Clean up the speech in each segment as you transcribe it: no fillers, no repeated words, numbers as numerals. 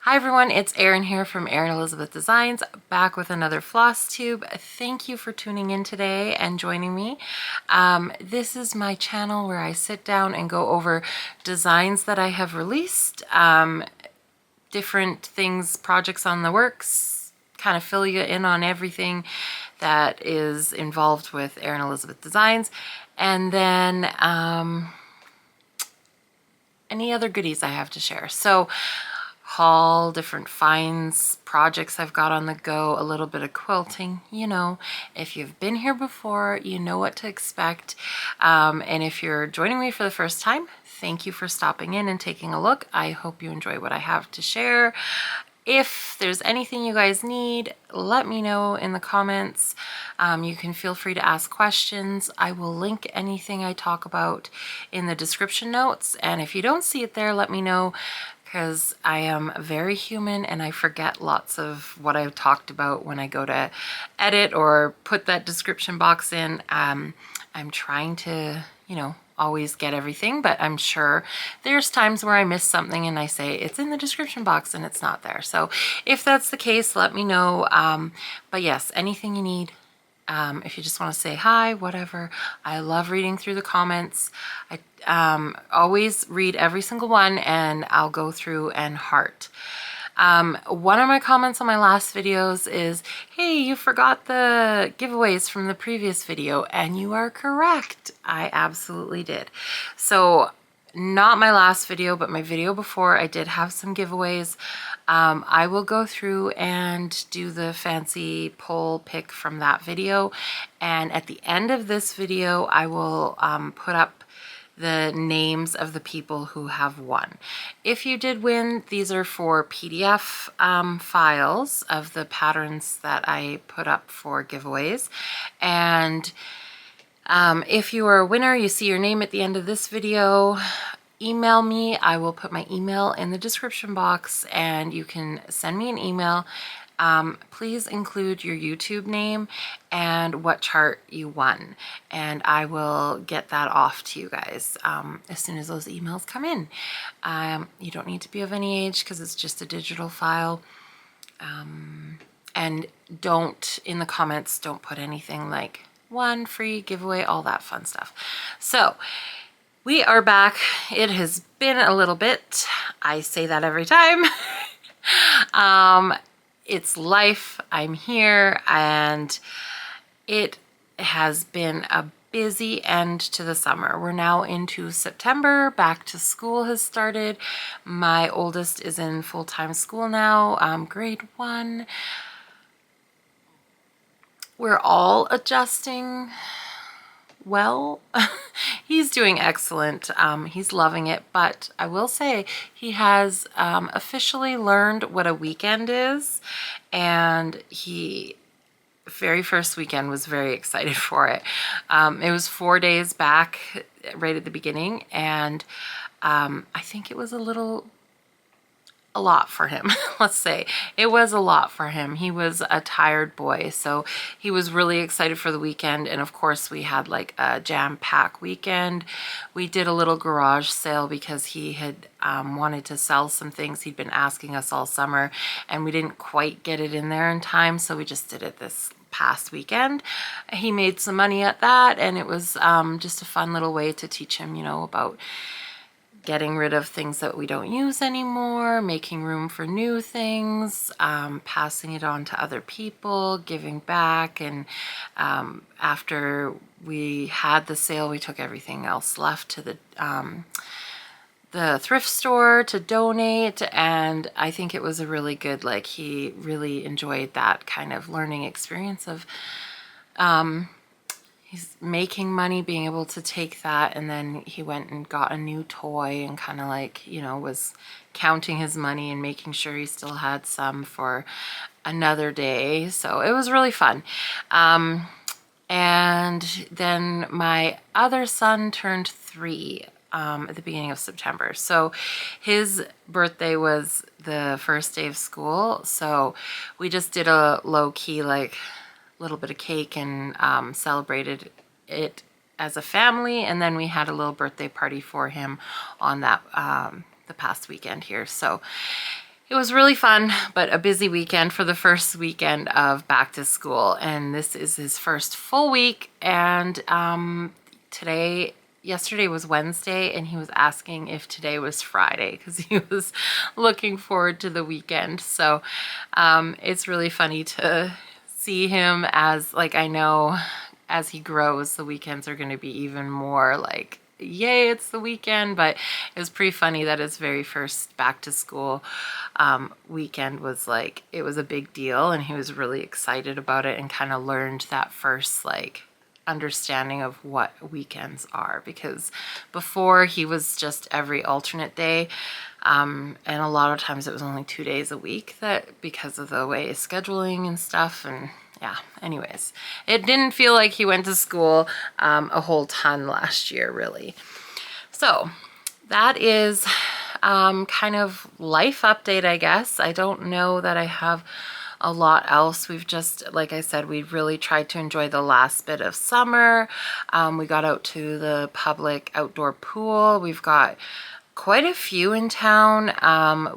Hi everyone, it's Erin here from Erin Elizabeth Designs, back with another floss tube. Thank you for tuning in today and joining me. This is my channel where I sit down and go over designs that I have released, different things, projects on the works, kind of fill you in on everything that is involved with Erin Elizabeth Designs, and then any other goodies I have to share. So haul, different finds, projects I've got on the go, a little bit of quilting. You know, if you've been here before, you know what to expect. And if you're joining me for the first time, thank you for stopping in and taking a look. I hope you enjoy what I have to share. If there's anything you guys need, let me know in the comments. You can feel free to ask questions. I will link anything I talk about in the description notes. And if you don't see it there, let me know, because I am very human and I forget lots of what I've talked about when I go to edit or put that description box in. I'm trying to, you know, always get everything, but I'm sure there's times where I miss something and I say it's in the description box and it's not there. So if that's the case, let me know. But yes, anything you need. If you just want to say hi, whatever. I love reading through the comments. I always read every single one and I'll go through and heart. One of my comments on my last videos is, hey, you forgot the giveaways from the previous video, and you are correct. I absolutely did. So not my last video, but my video before, I did have some giveaways. I will go through and do the fancy poll pick from that video. And at the end of this video, I will put up the names of the people who have won. If you did win, these are for PDF files of the patterns that I put up for giveaways. And if you are a winner, you see your name at the end of this video, email me. I will put my email in the description box and you can send me an email. Please include your YouTube name and what chart you won, and I will get that off to you guys as soon as those emails come in. You don't need to be of any age because it's just a digital file. And don't, in the comments, don't put anything like one free giveaway, all that fun stuff. So we are back. It has been a little bit. I say that every time. It's life. I'm here, and it has been a busy end to the summer. We're now into September. Back to school has started. My oldest is in full-time school now, grade 1. We're all adjusting well. He's doing excellent. He's loving it, but I will say he has officially learned what a weekend is, and he very first weekend was very excited for it. It was 4 days back right at the beginning, and I think it was a lot for him. Let's say it was a lot for him. He was a tired boy, so he was really excited for the weekend. And of course we had like a jam-packed weekend. We did a little garage sale because he had wanted to sell some things he'd been asking us all summer, and we didn't quite get it in there in time, so we just did it this past weekend. He made some money at that, and it was just a fun little way to teach him, you know, about getting rid of things that we don't use anymore, making room for new things, passing it on to other people, giving back. And after we had the sale, we took everything else left to the thrift store to donate, and I think it was a really good, like, he really enjoyed that kind of learning experience of he's making money, being able to take that, and then he went and got a new toy and kind of like, you know, was counting his money and making sure he still had some for another day. So it was really fun. And then my other son turned 3 at the beginning of September. So his birthday was the first day of school. So we just did a low-key, like, little bit of cake and celebrated it as a family, and then we had a little birthday party for him on that the past weekend here. So It was really fun, but a busy weekend for the first weekend of back to school. And this is his first full week. And yesterday was Wednesday, and he was asking if today was Friday because he was looking forward to the weekend. So it's really funny to see him as, like, I know as he grows, the weekends are going to be even more like, yay, it's the weekend. But it was pretty funny that his very first back to school weekend was like, it was a big deal, and he was really excited about it and kind of learned that first like understanding of what weekends are, because before he was just every alternate day, and a lot of times it was only 2 days a week, that because of the way scheduling and stuff. And yeah, anyways, it didn't feel like he went to school a whole ton last year, really. So that is kind of life update, I guess. I don't know that I have a lot else. We've just, like I said, we've really tried to enjoy the last bit of summer. We got out to the public outdoor pool. We've got quite a few in town.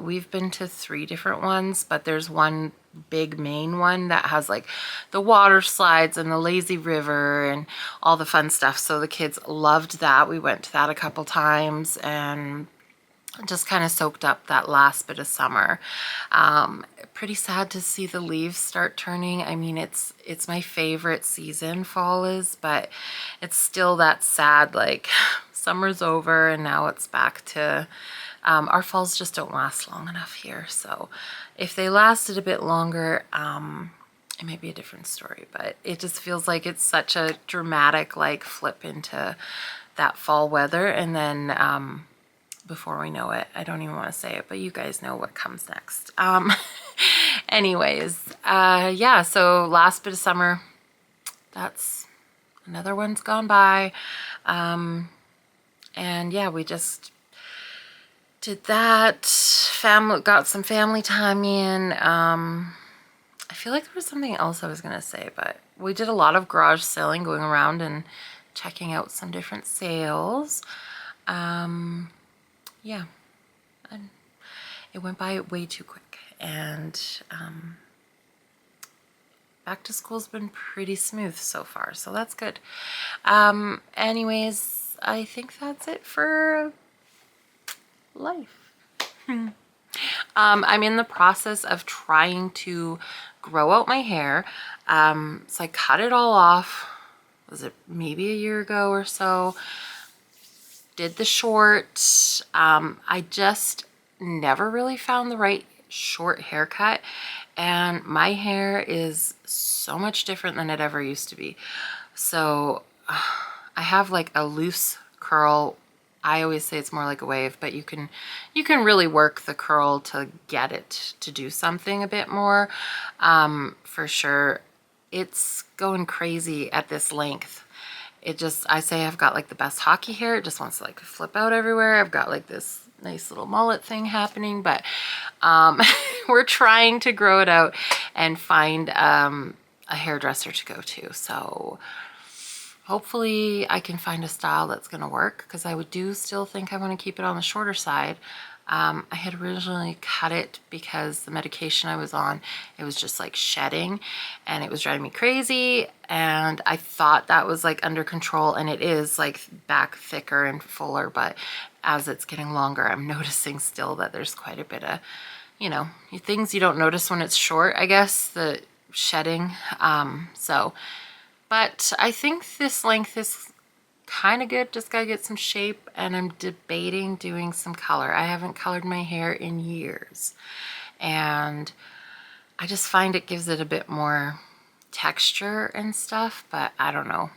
We've been to 3 different ones, but there's one big main one that has like the water slides and the lazy river and all the fun stuff. So the kids loved that. We went to that a couple times and just kind of soaked up that last bit of summer. Pretty sad to see the leaves start turning. I mean, it's my favorite season, fall is, but it's still that sad, like summer's over and now it's back to, our falls just don't last long enough here. So if they lasted a bit longer, it might be a different story, but it just feels like it's such a dramatic like flip into that fall weather. And then before we know it, I don't even want to say it, but you guys know what comes next. Anyways, yeah, so last bit of summer, that's another one's gone by. And yeah, we just did that, got some family time in. I feel like there was something else I was gonna say, but we did a lot of garage selling, going around and checking out some different sales. Yeah, and it went by way too quick, and back to school's been pretty smooth so far, so that's good. Anyways, I think that's it for life. I'm in the process of trying to grow out my hair. So I cut it all off, was it maybe a year ago or so? Did the short. I just never really found the right short haircut, and my hair is so much different than it ever used to be. So I have like a loose curl. I always say it's more like a wave, but you can really work the curl to get it to do something a bit more. For sure, it's going crazy at this length. It just, I say I've got like the best hockey hair. It just wants to like flip out everywhere. I've got like this nice little mullet thing happening, but we're trying to grow it out and find a hairdresser to go to. So hopefully I can find a style that's going to work, because I do still think I want to keep it on the shorter side. I had originally cut it because the medication I was on, it was just like shedding and it was driving me crazy, and I thought that was like under control, and it is like back thicker and fuller, but as it's getting longer, I'm noticing still that there's quite a bit of, you know, things you don't notice when it's short, I guess, the shedding. But I think this length is kind of good. Just gotta get some shape, and I'm debating doing some color. I haven't colored my hair in years, and I just find it gives it a bit more texture and stuff, but I don't know.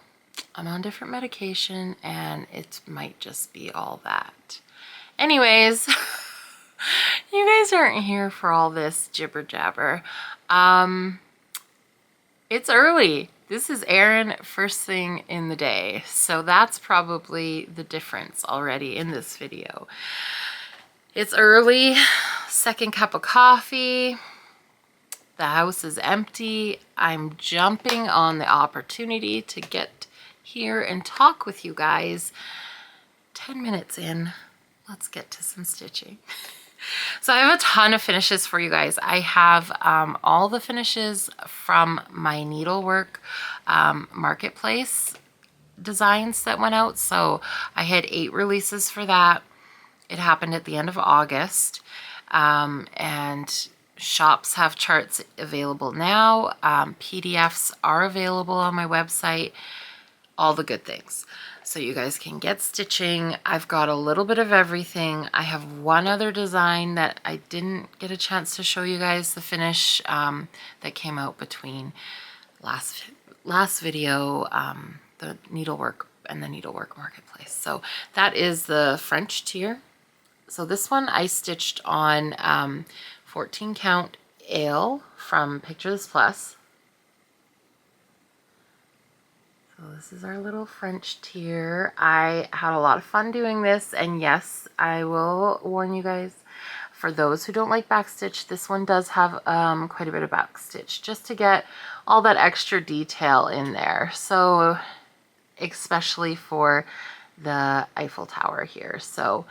I'm on different medication and it might just be all that. Anyways, you guys aren't here for all this jibber jabber. It's early. This is Erin first thing in the day, so that's probably the difference already in this video. It's early, second cup of coffee, the house is empty. I'm jumping on the opportunity to get here and talk with you guys. 10 minutes in, let's get to some stitching. So I have a ton of finishes for you guys. I have all the finishes from my needlework marketplace designs that went out. So I had 8 releases for that. It happened at the end of August. And shops have charts available now. PDFs are available on my website. All the good things. So you guys can get stitching. I've got a little bit of everything. I have one other design that I didn't get a chance to show you guys the finish that came out between last video, the needlework and the needlework marketplace. So that is the French tier. So this one I stitched on 14 count ale from Picture This Plus. So this is our little French tier. I had a lot of fun doing this, and yes, I will warn you guys, for those who don't like backstitch, this one does have quite a bit of backstitch just to get all that extra detail in there. So especially for the Eiffel Tower here. So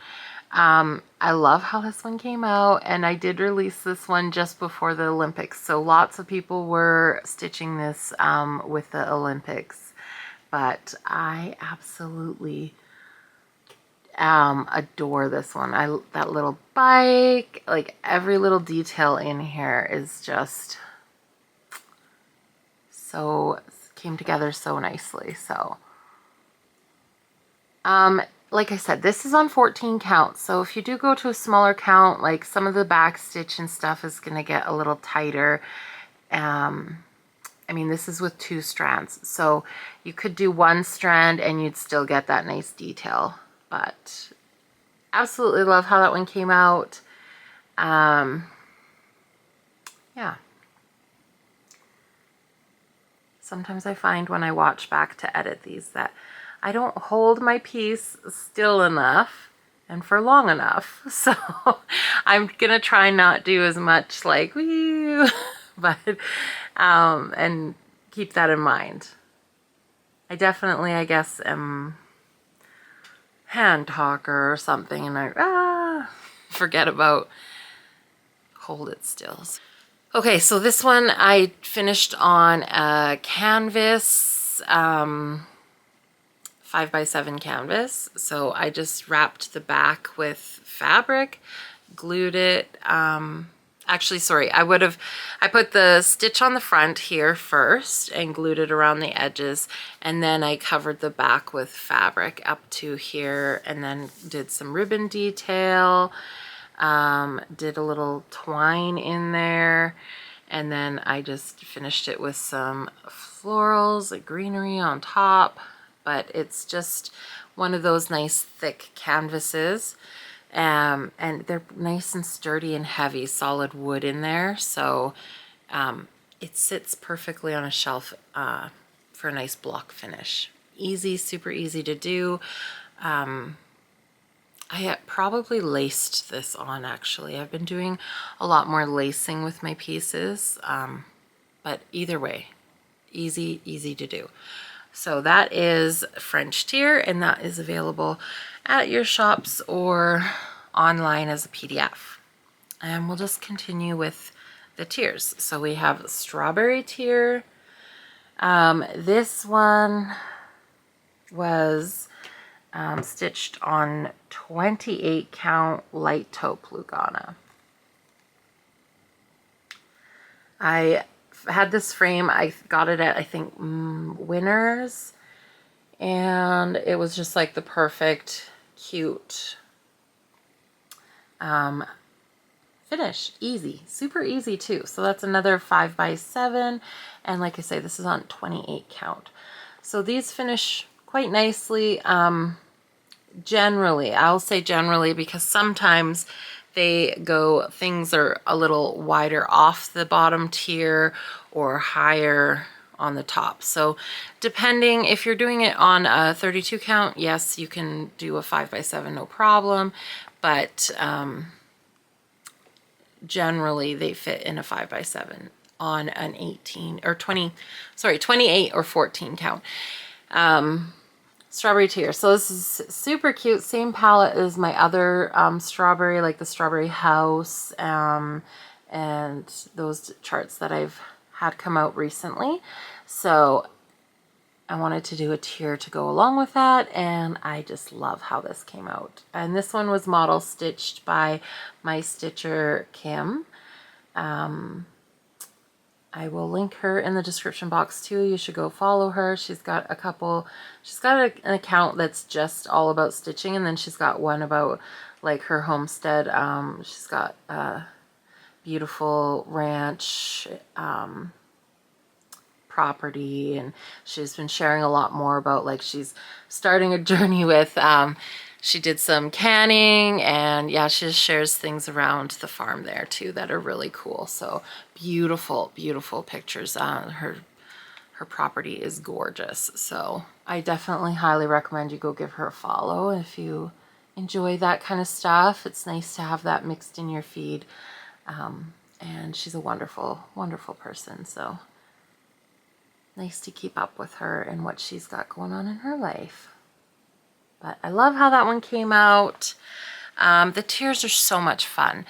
I love how this one came out, and I did release this one just before the Olympics. So lots of people were stitching this with the Olympics. But I absolutely adore this one. That little bike, like every little detail in here is just so, came together so nicely. So, like I said, this is on 14 count. So if you do go to a smaller count, like some of the back stitch and stuff is going to get a little tighter. I mean, this is with 2 strands, so you could do 1 strand and you'd still get that nice detail. But absolutely love how that one came out. Yeah. Sometimes I find when I watch back to edit these that I don't hold my piece still enough and for long enough. So I'm gonna try not do as much like woo, but and keep that in mind. I definitely, I guess, am hand talker or something, and I forget about hold it still. Okay, so this one I finished on a canvas, 5x7 canvas. So I just wrapped the back with fabric, glued it. Actually, sorry, I put the stitch on the front here first and glued it around the edges, and then I covered the back with fabric up to here, and then did some ribbon detail, did a little twine in there, and then I just finished it with some florals, like greenery on top. But it's just one of those nice thick canvases. And they're nice and sturdy and heavy, solid wood in there. So it sits perfectly on a shelf for a nice block finish. Easy, super easy to do. I probably laced this on, actually. I've been doing a lot more lacing with my pieces. But either way, easy, easy to do. So that is French tier, and that is available at your shops or online as a PDF. And we'll just continue with the tiers. So we have strawberry tier. This one was stitched on 28 count light taupe Lugana. I had this frame, I got it at, I think, Winners, and it was just like the perfect, cute finish. Easy, super easy too. So that's another 5x7, and like I say, this is on 28 count. So these finish quite nicely. Generally, I'll say generally, because sometimes things are a little wider off the bottom tier or higher on the top. So depending, if you're doing it on a 32 count, yes, you can do a 5x7, no problem. But generally they fit in a 5x7 on an 18 or 20, sorry, 28 or 14 count. strawberry tier. So this is super cute. Same palette as my other strawberry, like the strawberry house and those charts that I've had come out recently. So I wanted to do a tier to go along with that, and I just love how this came out. And this one was model stitched by my stitcher Kim. I will link her in the description box too. You should go follow her. She's got an account that's just all about stitching, and then she's got one about like her homestead. She's got a beautiful ranch property, and she's been sharing a lot more about like she's starting a journey with she did some canning, and yeah, she just shares things around the farm there too that are really cool. So beautiful, beautiful pictures. Her property is gorgeous. So I definitely highly recommend you go give her a follow if you enjoy that kind of stuff. It's nice to have that mixed in your feed. And she's a wonderful, wonderful person. So nice to keep up with her and what she's got going on in her life. But I love how that one came out. The tiers are so much fun.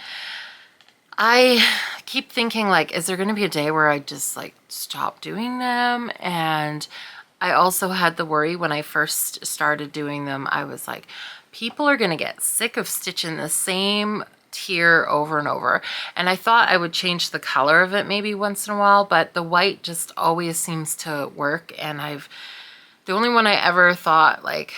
I keep thinking like, is there going to be a day where I just like stop doing them? And I also had the worry when I first started doing them. I was like, people are going to get sick of stitching the same tier over and over. And I thought I would change the color of it maybe once in a while, but the white just always seems to work. And the only one I ever thought like,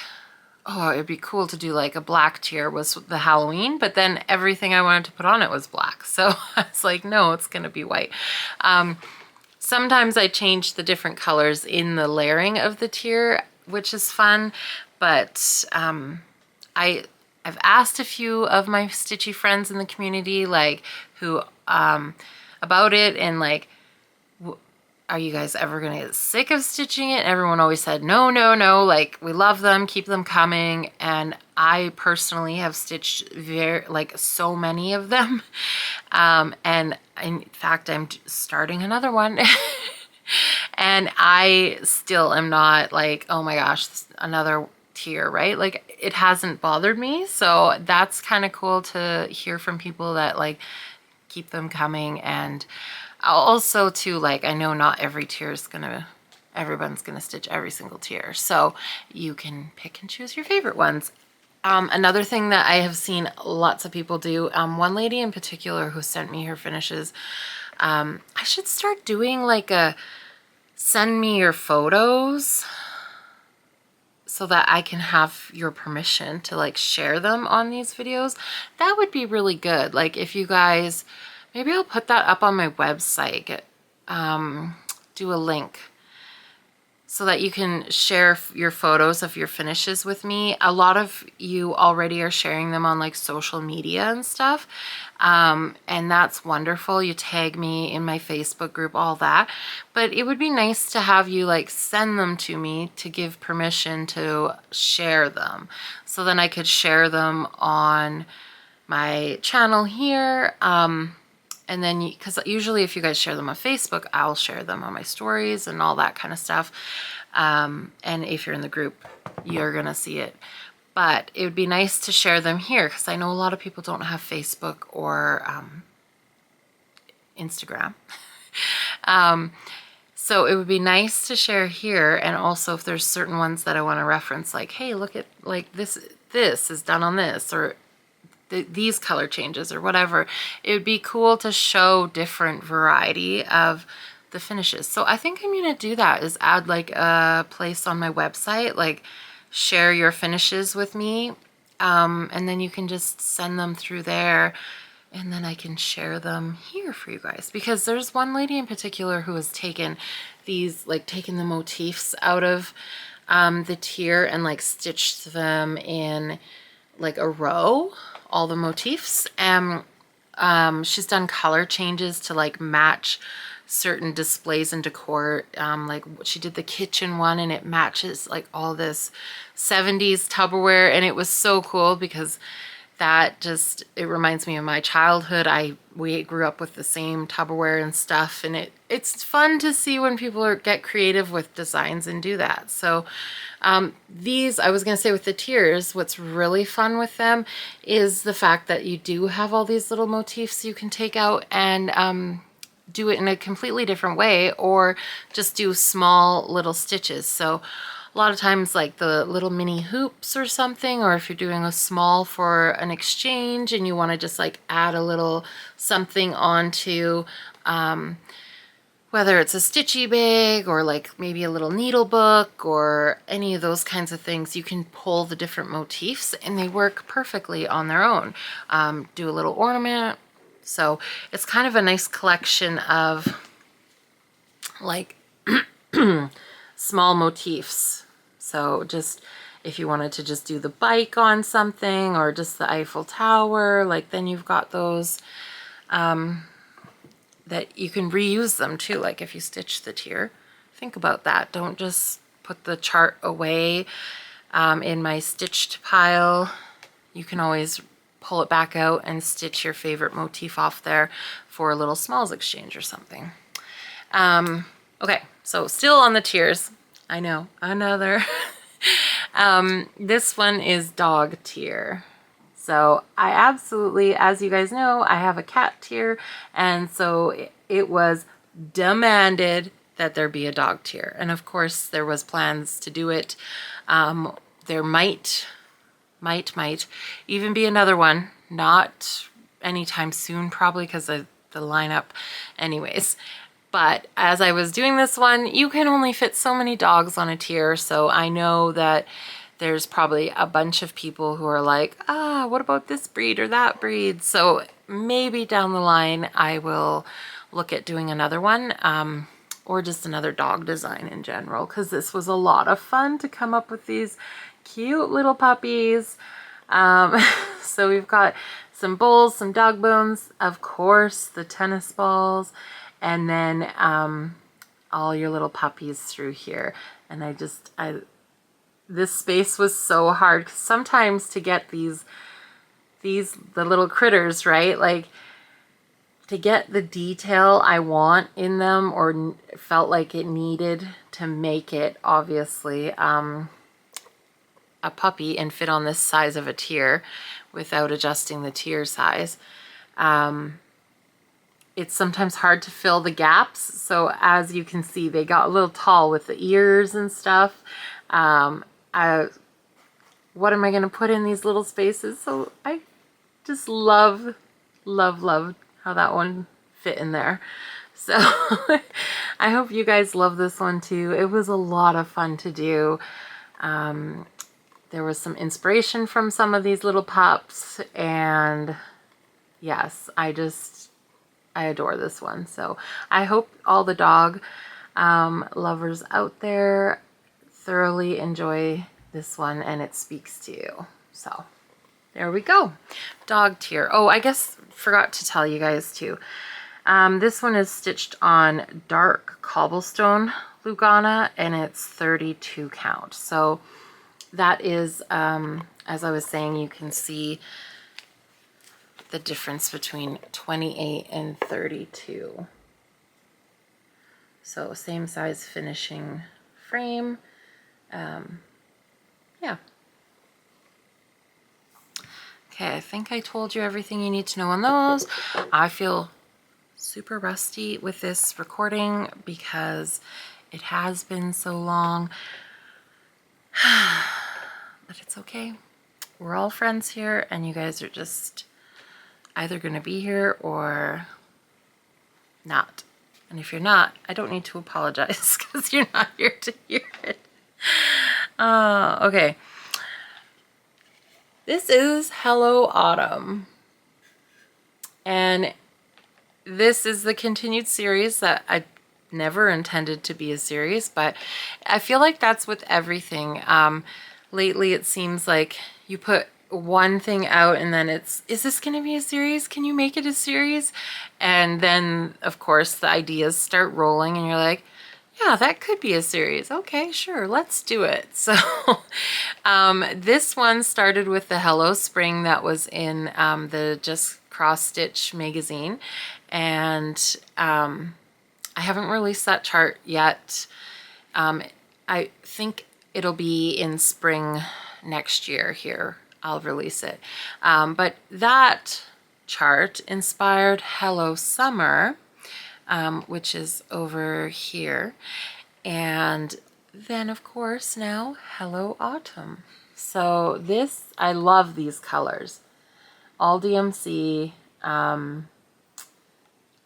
oh, it'd be cool to do like a black tier was the Halloween, but then everything I wanted to put on it was black. So I was like, no, it's going to be white. Sometimes I change the different colors in the layering of the tier, which is fun, but I've asked a few of my stitchy friends in the community, like who about it, and like, are you guys ever gonna get sick of stitching it? Everyone always said, no, no, no, like we love them, keep them coming. And I personally have stitched so many of them. And in fact, I'm starting another one. And I still am not like, oh my gosh, another tier, right? Like it hasn't bothered me. So that's kind of cool to hear from people that like keep them coming. And also too, like, I know not every tier is everyone's gonna stitch every single tier, so you can pick and choose your favorite ones. Another thing that I have seen lots of people do, one lady in particular who sent me her finishes, I should start doing like a send me your photos so that I can have your permission to like share them on these videos. That would be really good. Like if you guys, maybe I'll put that up on my website, do a link so that you can share your photos of your finishes with me. A lot of you already are sharing them on like social media and stuff. And that's wonderful. You tag me in my Facebook group, all that. But it would be nice to have you like send them to me to give permission to share them. So then I could share them on my channel here. And then, because usually if you guys share them on Facebook, I'll share them on my stories and all that kind of stuff. And if you're in the group, you're going to see it. But it would be nice to share them here because I know a lot of people don't have Facebook or Instagram. So it would be nice to share here. And also if there's certain ones that I want to reference, like, hey, look at like this is done on this, or these color changes or whatever. It would be cool to show different variety of the finishes. So I think I'm gonna do that, is add like a place on my website, like share your finishes with me, and then you can just send them through there, and then I can share them here for you guys. Because there's one lady in particular who has taken these, like taken the motifs out of the tier and like stitched them in like a row, all the motifs. And she's done color changes to like match certain displays and decor. Like she did the kitchen one and it matches like all this 70s Tupperware, and it was so cool because that just, it reminds me of my childhood. We grew up with the same Tupperware and stuff, and it's fun to see when people get creative with designs and do that. So these, I was going to say with the tiers, what's really fun with them is the fact that you do have all these little motifs you can take out and do it in a completely different way, or just do small little stitches. So a lot of times, like the little mini hoops or something, or if you're doing a small for an exchange and you want to just like add a little something onto whether it's a stitchy bag or like maybe a little needle book or any of those kinds of things, you can pull the different motifs and they work perfectly on their own. Do a little ornament. So it's kind of a nice collection of like small motifs. So just if you wanted to just do the bike on something or just the Eiffel Tower, like then you've got those that you can reuse them too. Like if you stitch the tier, think about that. Don't just put the chart away in my stitched pile. You can always pull it back out and stitch your favorite motif off there for a little smalls exchange or something. Okay, so still on the tiers. I know, another. This one is dog tier. So I absolutely, as you guys know, I have a cat tier, and so it was demanded that there be a dog tier. And of course there was plans to do it. There might even be another one, not anytime soon probably because of the lineup anyways. But as I was doing this one, you can only fit so many dogs on a tier, so I know that there's probably a bunch of people who are like, what about this breed or that breed? So maybe down the line I will look at doing another one, or just another dog design in general, because this was a lot of fun to come up with these cute little puppies. So we've got some bowls, some dog bones, of course, the tennis balls, and then all your little puppies through here. And this space was so hard, 'cause sometimes to get the little critters, right? Like to get the detail I want in them, or felt like it needed to make it obviously a puppy and fit on this size of a tier without adjusting the tier size. It's sometimes hard to fill the gaps. So as you can see, they got a little tall with the ears and stuff. What am I going to put in these little spaces? So I just love how that one fit in there. So I hope you guys love this one too. It was a lot of fun to do. There was some inspiration from some of these little pups, and yes, I adore this one. So I hope all the dog lovers out there thoroughly enjoy this one and it speaks to you. So there we go. Dog tier. Oh, I guess forgot to tell you guys too. This one is stitched on dark cobblestone Lugana, and it's 32 count. So that is, as I was saying, you can see the difference between 28 and 32. So same size finishing frame. Yeah. Okay, I think I told you everything you need to know on those. I feel super rusty with this recording because it has been so long. But it's okay. We're all friends here, and you guys are just either going to be here or not. And if you're not, I don't need to apologize because you're not here to hear it. Okay. This is Hello Autumn. And this is the continued series that I never intended to be a series, but I feel like that's with everything. Lately it seems like you put one thing out and then is this going to be a series? Can you make it a series? And then of course the ideas start rolling and you're like, Yeah, that could be a series. Okay, sure, let's do it. So this one started with the Hello Spring that was in the Just Cross Stitch magazine, and I haven't released that chart yet. I think it'll be in spring next year here. I'll release it. But that chart inspired Hello Summer, which is over here. And then of course now Hello Autumn. So this, I love these colors. All DMC,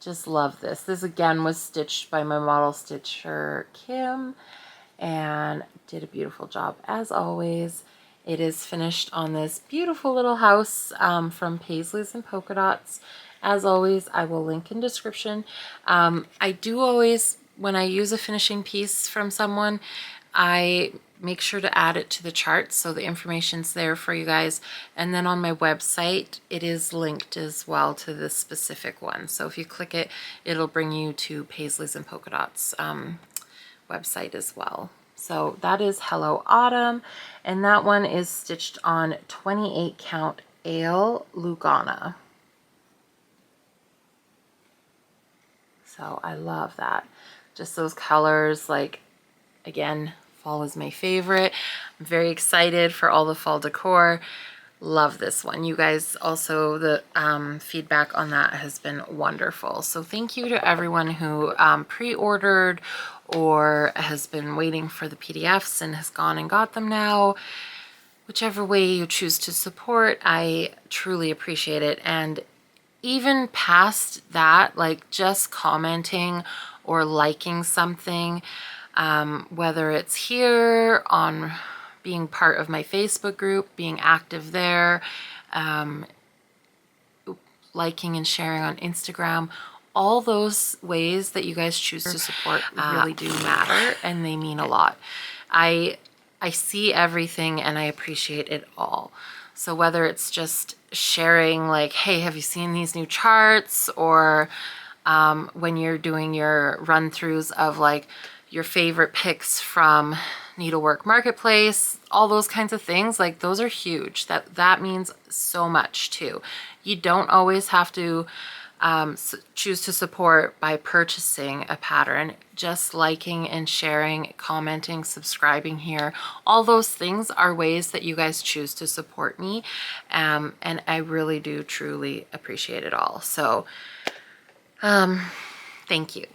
just love this. This again was stitched by my model stitcher Kim, and did a beautiful job as always. It is finished on this beautiful little house from Paisleys and Polka Dots. As always, I will link in description. I do always, when I use a finishing piece from someone, I make sure to add it to the chart so the information's there for you guys. And then on my website, it is linked as well to this specific one. So if you click it, it'll bring you to Paisleys and Polka Dots website as well. So that is Hello Autumn, and that one is stitched on 28 count Ale Lugana. So I love that. Just those colors, like, again, fall is my favorite. I'm very excited for all the fall decor. Love this one. You guys also, the feedback on that has been wonderful. So thank you to everyone who pre-ordered or has been waiting for the PDFs and has gone and got them now. Whichever way you choose to support, I truly appreciate it. And even past that, like just commenting or liking something, whether it's here on being part of my Facebook group, being active there, liking and sharing on Instagram, all those ways that you guys choose to support really do matter, and they mean a lot. I see everything and I appreciate it all. So whether it's just sharing like, hey, have you seen these new charts? Or when you're doing your run-throughs of like your favorite picks from Needlework Marketplace, all those kinds of things, like those are huge. That means so much too. You don't always have to choose to support by purchasing a pattern. Just liking and sharing, commenting, subscribing here, all those things are ways that you guys choose to support me, and I really do truly appreciate it all. So thank you.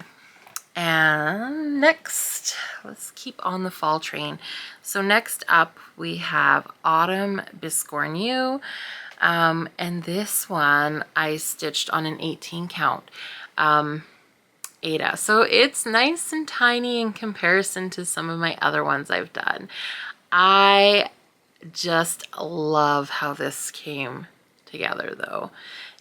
And next, let's keep on the fall train. So next up we have Autumn Biscornu. And this one I stitched on an 18 count Ada. So it's nice and tiny in comparison to some of my other ones I've done. I just love how this came together though.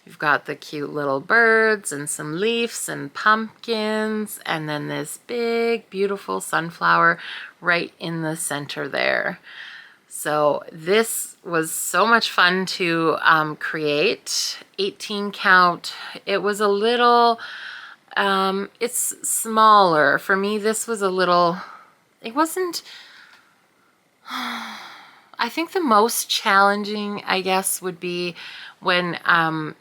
You've got the cute little birds and some leaves and pumpkins, and then this big beautiful sunflower right in the center there. So this was so much fun to create. 18 count. It was a little, it's smaller. For me, this was a little, it wasn't, I think the most challenging, I guess, would be when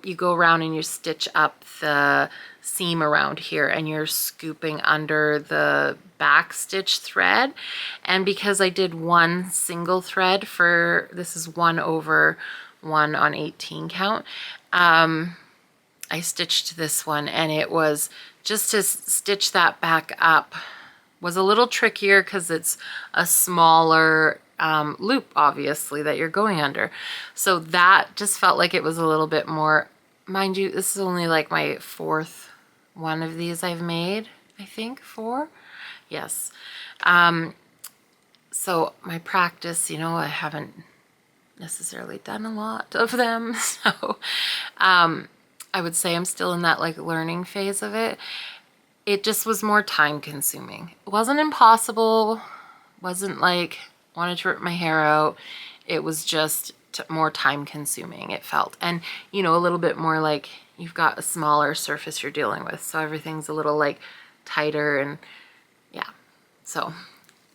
you go around and you stitch up the seam around here and you're scooping under the back stitch thread. And because I did one single thread for, this is 1/1 on 18 count, I stitched this one, and it was just to stitch that back up was a little trickier because it's a smaller loop, obviously, that you're going under. So that just felt like it was a little bit more, mind you, this is only like my 4th one of these I've made, I think 4. Yes. So my practice, you know, I haven't necessarily done a lot of them. So I would say I'm still in that like learning phase of it. It just was more time consuming. It wasn't impossible, wasn't like wanted to rip my hair out. It was just more time consuming, it felt. And you know, a little bit more like you've got a smaller surface you're dealing with, so everything's a little like tighter, and yeah. So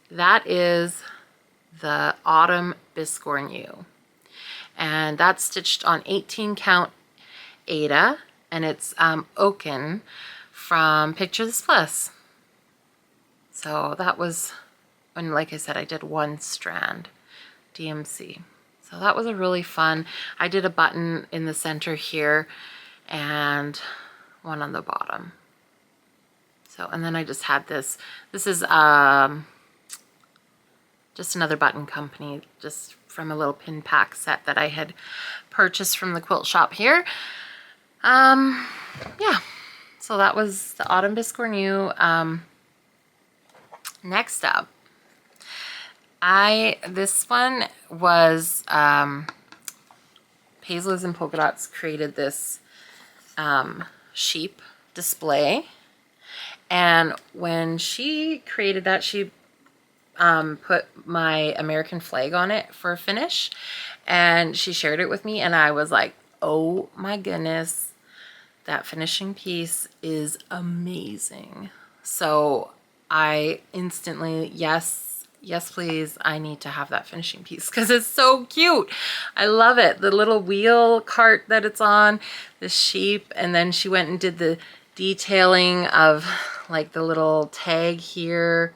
that is the Autumn Biscornu. And that's stitched on 18 count Aida, and it's oaken from Picture This Plus. So that was, and like I said, I did one strand DMC. So that was a really fun. I did a button in the center here and one on the bottom. So, and then I just had this. This is just another button company, just from a little pin pack set that I had purchased from the quilt shop here. Yeah, so that was the Autumn Biscornu. Next up, this one was Paisleys and Polka Dots created this sheep display, and when she created that, she put my American flag on it for a finish, and she shared it with me, and I was like, oh my goodness, that finishing piece is amazing. So I instantly, yes please, I need to have that finishing piece because it's so cute. I love it. The little wheel cart that it's on, the sheep, and then she went and did the detailing of like the little tag here,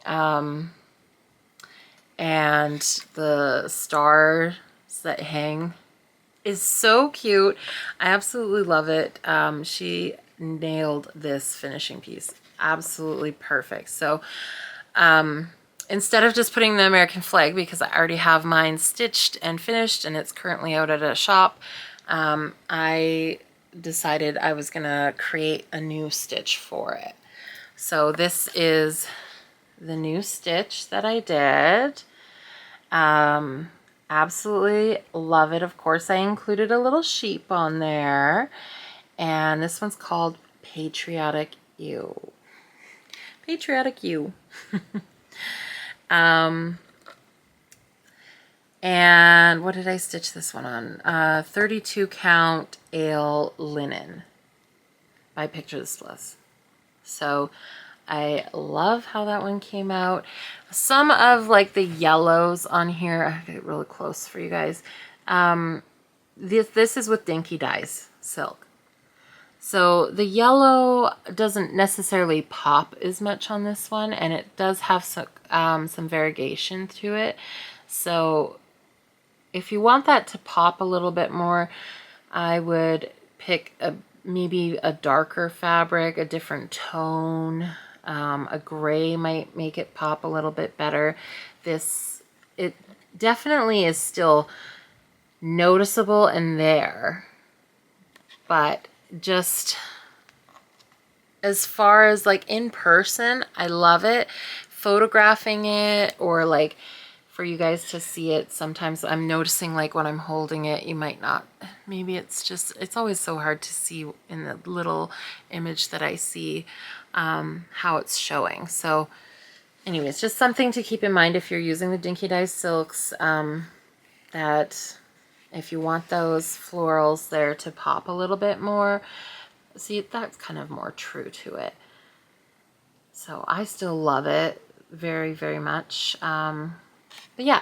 and the stars that hang is so cute. I absolutely love it. She nailed this finishing piece. Absolutely perfect. So instead of just putting the American flag, because I already have mine stitched and finished and it's currently out at a shop, I decided I was gonna create a new stitch for it. So this is the new stitch that I did. Absolutely love it. Of course, I included a little sheep on there, and this one's called Patriotic You. Patriotic You. And what did I stitch this one on? 32 count ale linen by Picture This Plus. So I love how that one came out. Some of like the yellows on here, I'll get it really close for you guys. This is with Dinky Dyes silk. So the yellow doesn't necessarily pop as much on this one, and it does have some variegation to it. So if you want that to pop a little bit more, I would pick maybe a darker fabric, a different tone. A gray might make it pop a little bit better. It definitely is still noticeable in there, but just as far as like in person, I love it. Photographing it, or like for you guys to see it, sometimes I'm noticing like when I'm holding it, you might not, maybe it's always so hard to see in the little image that I see how it's showing. So anyways, just something to keep in mind if you're using the Dinky Dyes silks, that if you want those florals there to pop a little bit more, see, that's kind of more true to it. So I still love it very, very much. But yeah,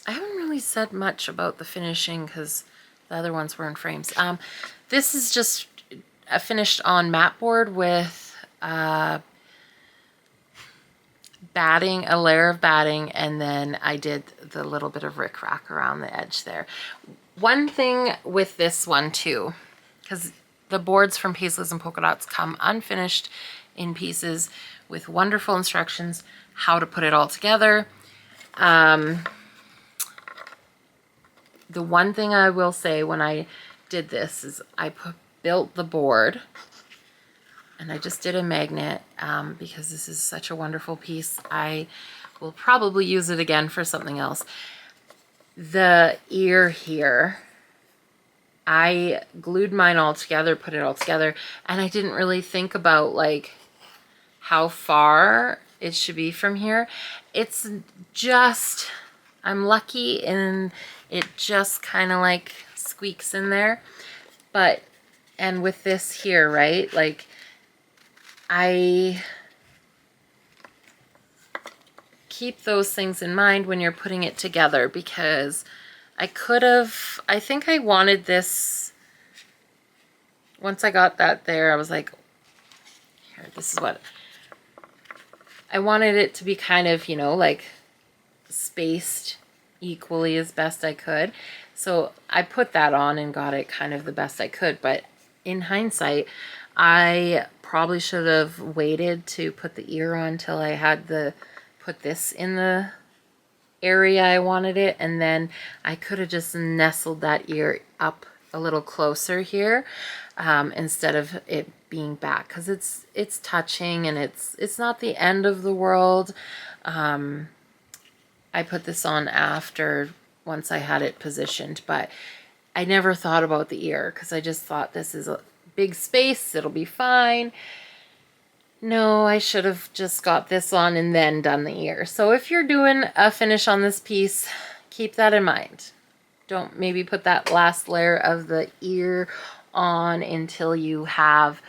I haven't really said much about the finishing because the other ones were in frames. This is just finished on mat board with batting, a layer of batting, and then I did the little bit of rickrack around the edge there. One thing with this one too, because the boards from Paisleys and Polka Dots come unfinished in pieces with wonderful instructions how to put it all together. The one thing I will say when I did this is I built the board, and I just did a magnet because this is such a wonderful piece. I will probably use it again for something else. The ear here, I glued mine all together, put it all together, and I didn't really think about like how far it should be from here. It's just, I'm lucky and it just kind of like squeaks in there. But, and with this here, right, like I keep those things in mind when you're putting it together, because I think I wanted this, once I got that there, I was like, here, this is what, I wanted it to be kind of, you know, like spaced equally as best I could. So I put that on and got it kind of the best I could. But in hindsight, I probably should have waited to put the ear on till I had put this in the area I wanted it, and then I could have just nestled that ear up a little closer here, instead of it being back, because it's touching and it's not the end of the world. I put this on after, once I had it positioned, but I never thought about the ear because I just thought this is a big space, it'll be fine. No, I should have just got this on and then done the ear. So if you're doing a finish on this piece, keep that in mind. Don't maybe put that last layer of the ear on until you have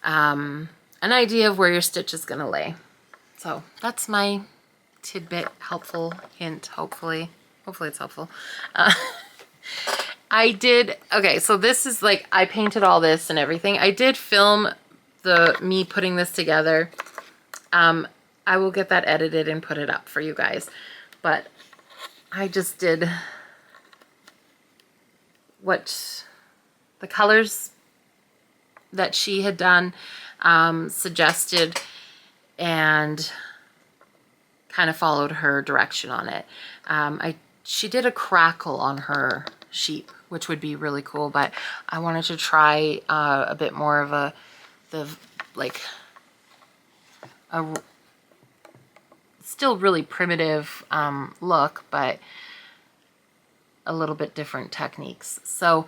an idea of where your stitch is going to lay. So that's my tidbit, helpful hint, hopefully it's helpful. Okay, so this is like, I painted all this and everything. I did film me putting this together. I will get that edited and put it up for you guys, but I just did what the colors that she had done, suggested, and kind of followed her direction on it. She did a crackle on her sheep, which would be really cool, but I wanted to try a bit more of a still really primitive look, but a little bit different techniques. So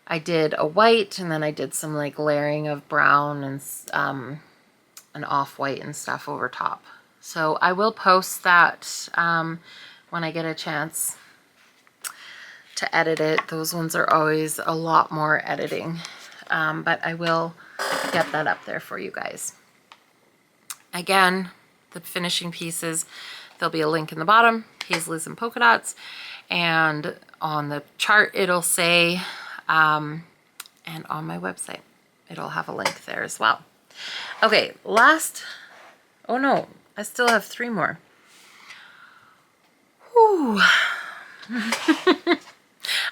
I did a white, and then I did some like layering of brown and an off-white and stuff over top. So I will post that when I get a chance to edit it. Those ones are always a lot more editing, but I will get that up there for you guys. Again, the finishing pieces, there'll be a link in the bottom, Paisleys and Polka Dots, and on the chart it'll say, and on my website it'll have a link there as well. Okay, oh no, I still have 3 more. Whew.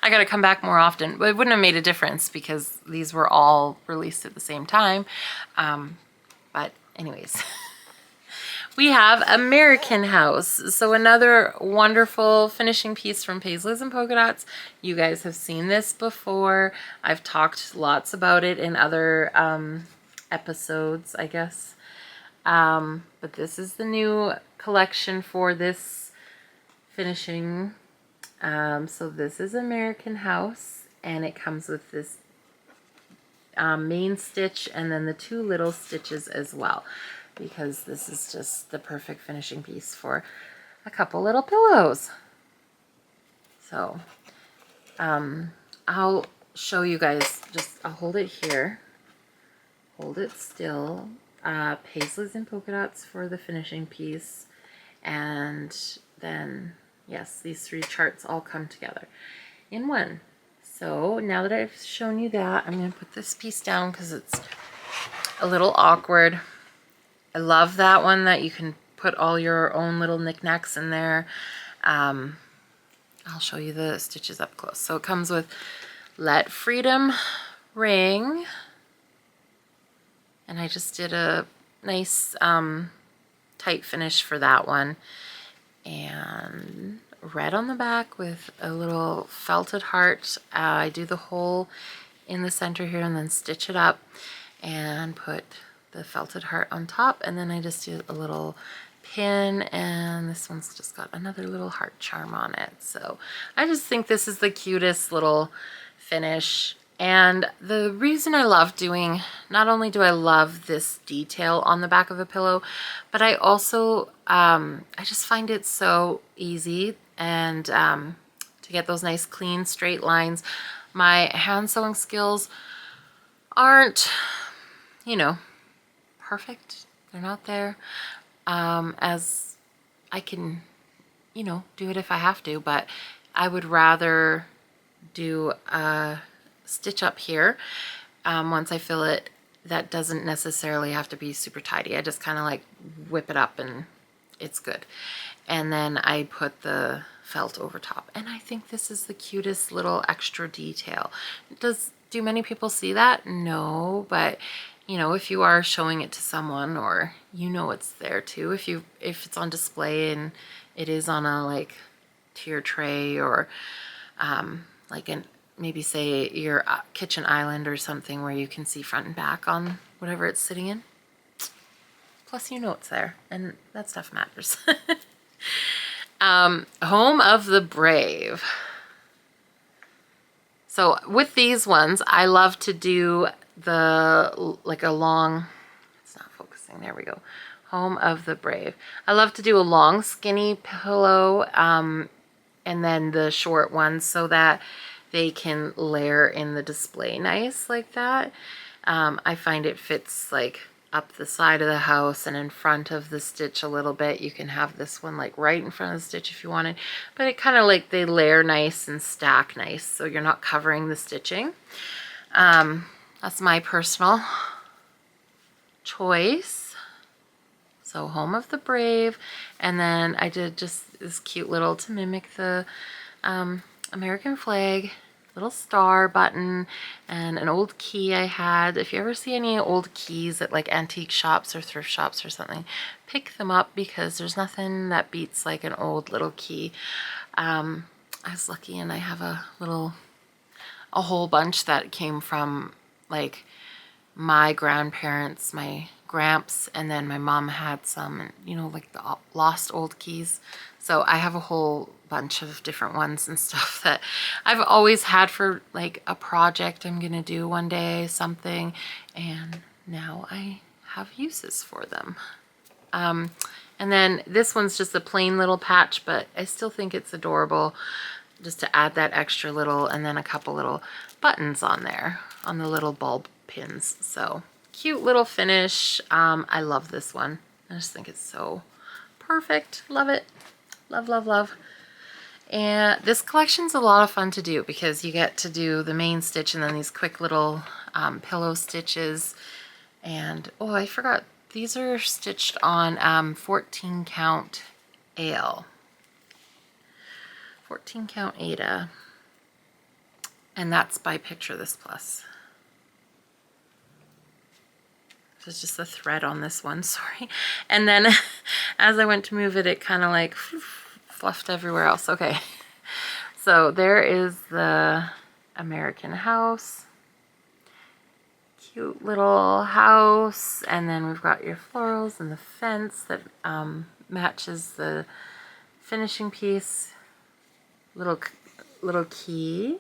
I gotta come back more often. But it wouldn't have made a difference because these were all released at the same time. But anyways, we have American House. So another wonderful finishing piece from Paisleys and Polka Dots. You guys have seen this before. I've talked lots about it in other episodes, I guess. But this is the new collection for this finishing. So this is American House, and it comes with this main stitch and then the 2 little stitches as well, because this is just the perfect finishing piece for a couple little pillows. So I'll show you guys, I'll hold it here, hold it still. Paisleys and Polka Dots for the finishing piece, and then yes, these 3 charts all come together in one. So now that I've shown you that, I'm going to put this piece down because it's a little awkward. I love that one that you can put all your own little knickknacks in there. I'll show you the stitches up close. So it comes with Let Freedom Ring. And I just did a nice tight finish for that one. And red on the back with a little felted heart. I do the hole in the center here and then stitch it up and put the felted heart on top. And then I just do a little pin, and this one's just got another little heart charm on it. So I just think this is the cutest little finish. And the reason I love doing, not only do I love this detail on the back of a pillow, but I also, I just find it so easy and to get those nice clean straight lines. My hand sewing skills aren't, you know, perfect. They're not there as I can, you know, do it if I have to, but I would rather do a stitch up here once I fill it. That doesn't necessarily have to be super tidy. I just kind of like whip it up and it's good. And then I put the felt over top. And I think this is the cutest little extra detail. Do many people see that? No, but you know, if you are showing it to someone, or you know it's there too, if it's on display and it is on a like tier tray, or like maybe say your kitchen island or something where you can see front and back on whatever it's sitting in. Plus you know it's there, and that stuff matters. Home of the Brave. So with these ones, I love to do like a long, it's not focusing, there we go. Home of the Brave. I love to do a long skinny pillow and then the short ones so that they can layer in the display nice like that. I find it fits like up the side of the house and in front of the stitch a little bit. You can have this one like right in front of the stitch if you wanted, but it kind of like they layer nice and stack nice so you're not covering the stitching. That's my personal choice. So Home of the Brave, and then I did just this cute little to mimic the American flag, little star button, and an old key I had. If you ever see any old keys at like antique shops or thrift shops or something, pick them up because there's nothing that beats like an old little key. I was lucky and I have a whole bunch that came from like my grandparents, my gramps, and then my mom had some, you know, like the lost old keys. So I have a whole bunch of different ones and stuff that I've always had for like a project I'm gonna do one day, something, and now I have uses for them. And then this one's just a plain little patch, but I still think it's adorable just to add that extra little, and then a couple little buttons on there on the little bulb pins. So cute little finish. I love this one. I just think it's so perfect. Love it. Love, love, love. And this collection's a lot of fun to do because you get to do the main stitch and then these quick little pillow stitches. And oh, I forgot, these are stitched on 14 count AL. 14 count Ada. And that's by Picture This Plus. There's just a thread on this one, sorry. And then as I went to move it, it kind of like fluffed everywhere else. Okay, so there is the American house. Cute little house. And then we've got your florals and the fence that matches the finishing piece. Little key.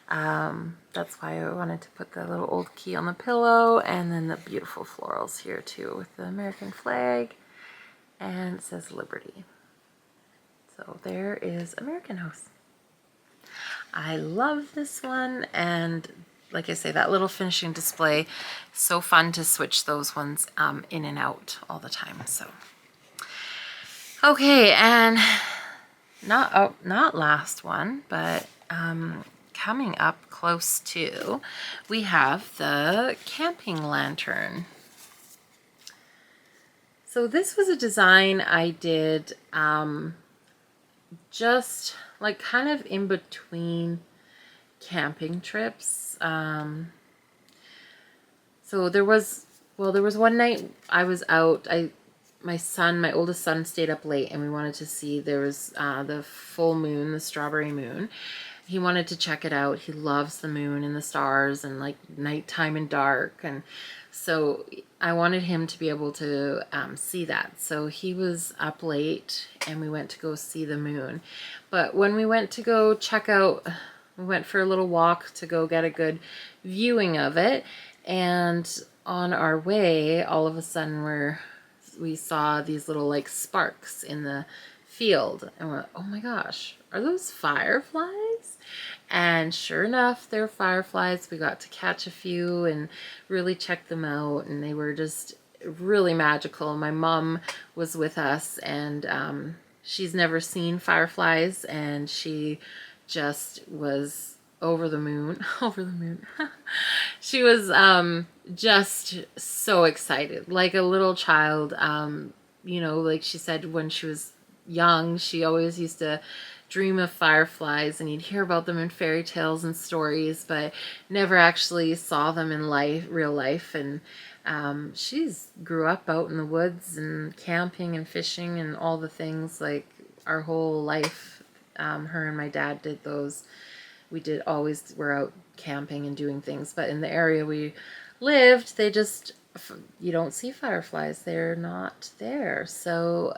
That's why I wanted to put the little old key on the pillow, and then the beautiful florals here too with the American flag, and it says Liberty. So there is American House. I love this one, and like I say, that little finishing display, so fun to switch those ones in and out all the time. So okay, and not last one, but coming up close to, we have the camping lantern. So this was a design I did just like kind of in between camping trips. So there was one night I was out. My oldest son stayed up late, and we wanted to see, there was the full moon, the strawberry moon. He wanted to check it out. He loves the moon and the stars and like nighttime and dark. And so I wanted him to be able to see that. So he was up late and we went to go see the moon. But when we went to go check out, we went for a little walk to go get a good viewing of it. And on our way, all of a sudden we saw these little like sparks in the field, and we're like, oh my gosh, are those fireflies? And sure enough, they're fireflies. We got to catch a few and really check them out, and they were just really magical. My mom was with us, and she's never seen fireflies, and she just was over the moon. Over the moon. She was just so excited, like a little child. You know, like she said, when she was young, she always used to dream of fireflies, and you'd hear about them in fairy tales and stories, but never actually saw them in life, real life. And she's grew up out in the woods and camping and fishing and all the things, like our whole life. Her and my dad did those. We did always were out camping and doing things, but in the area we lived, they just, you don't see fireflies. They're not there. So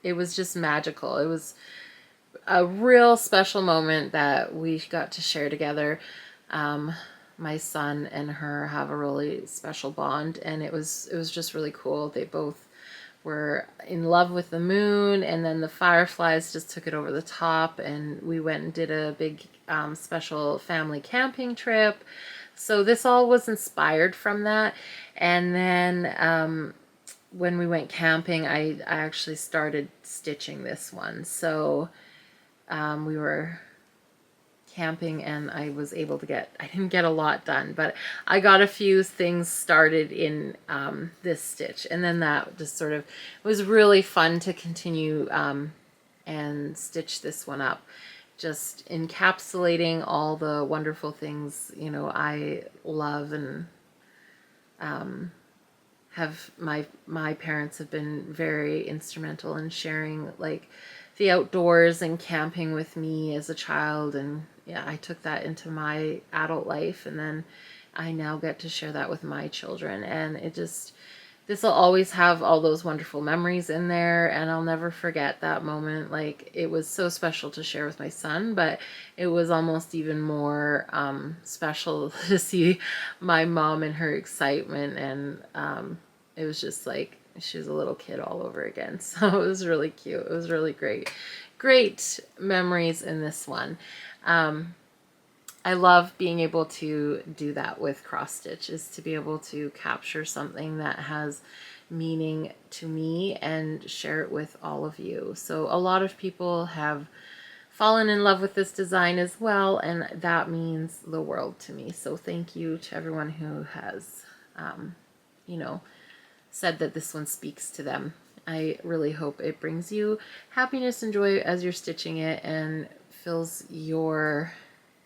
it was just magical. It was a real special moment that we got to share together. My son and her have a really special bond, and it was just really cool. They both were in love with the moon, and then the fireflies just took it over the top, and we went and did a big special family camping trip. So this all was inspired from that. And then when we went camping, I actually started stitching this one. So we were camping, and I was able to I didn't get a lot done, but I got a few things started in this stitch. And then that just sort of, it was really fun to continue and stitch this one up, just encapsulating all the wonderful things, you know, I love. And have my parents have been very instrumental in sharing like the outdoors and camping with me as a child. And yeah, I took that into my adult life, and then I now get to share that with my children. And it just, this will always have all those wonderful memories in there, and I'll never forget that moment. Like, it was so special to share with my son, but it was almost even more special to see my mom and her excitement. And it was just like she was a little kid all over again. So it was really cute. It was really great memories in this one. I love being able to do that with cross stitch, is to be able to capture something that has meaning to me and share it with all of you. So a lot of people have fallen in love with this design as well, and that means the world to me. So thank you to everyone who has, you know, said that this one speaks to them. I really hope it brings you happiness and joy as you're stitching it, and fills your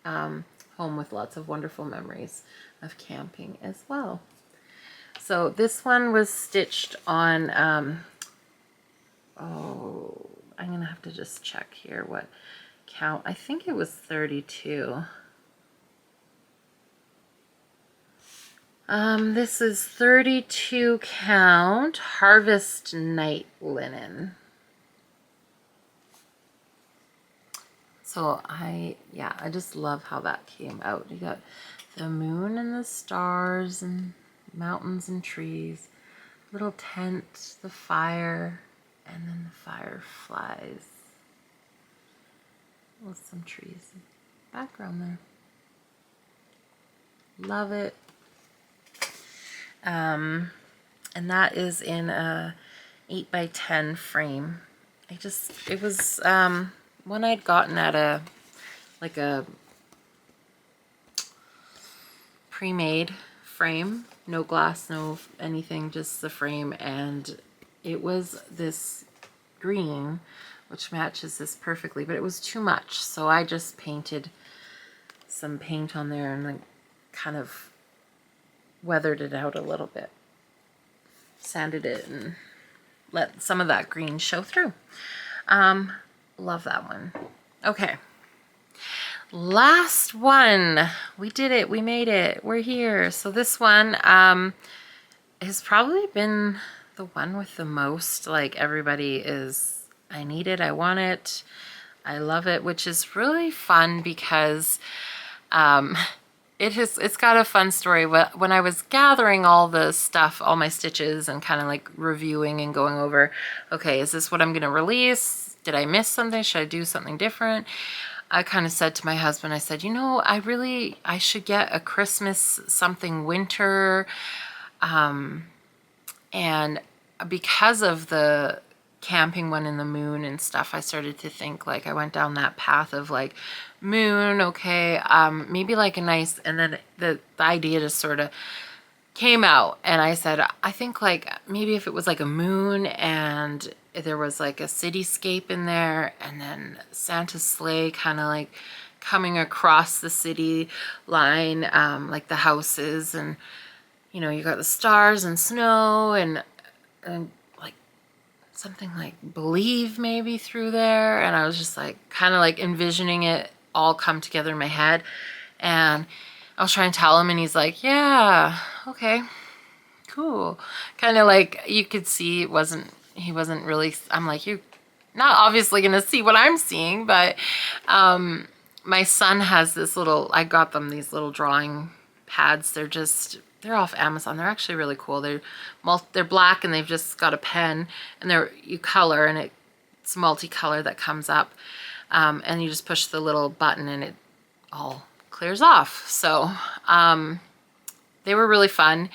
home with lots of wonderful memories of camping as well. So this one was stitched on, oh, I'm gonna have to just check here what count. I think it was 32. This is 32 count Harvest Night linen. So I just love how that came out. You got the moon and the stars and mountains and trees, little tent, the fire, and then the fireflies with some trees in the background there. Love it. And that is in a 8x10 frame. It was one I'd gotten at a pre-made frame, no glass, no anything, just the frame. And it was this green, which matches this perfectly, but it was too much, so I just painted some paint on there and like kind of weathered it out a little bit, sanded it, and let some of that green show through. Love that one. Okay, last one. We did it. We made it. We're here. So this one has probably been the one with the most, like, everybody is, I need it, I want it, I love it, which is really fun because it's got a fun story. When I was gathering all the stuff, all my stitches, and kind of like reviewing and going over, okay, is this what I'm going to release? Did I miss something? Should I do something different? I kind of said to my husband, I said, you know, I should get a Christmas something winter. And because of the camping one in the moon and stuff, I started to think, like, I went down that path of like moon, okay, maybe like a nice, and then the idea just sort of came out, and I said, I think like maybe if it was like a moon and there was like a cityscape in there, and then Santa's sleigh kind of like coming across the city line, like the houses, and you know, you got the stars and snow and like something like Believe maybe through there. And I was just like kind of like envisioning it all come together in my head. And I was trying to tell him, and he's like, yeah, okay, cool. Kind of like you could see he wasn't really, I'm like, you're not obviously gonna see what I'm seeing, but my son has this little, I got them these little drawing pads. They're off Amazon. They're actually really cool. They're black, and they've just got a pen, and you color, and it's multicolor that comes up, and you just push the little button and it all clears off. So they were really fun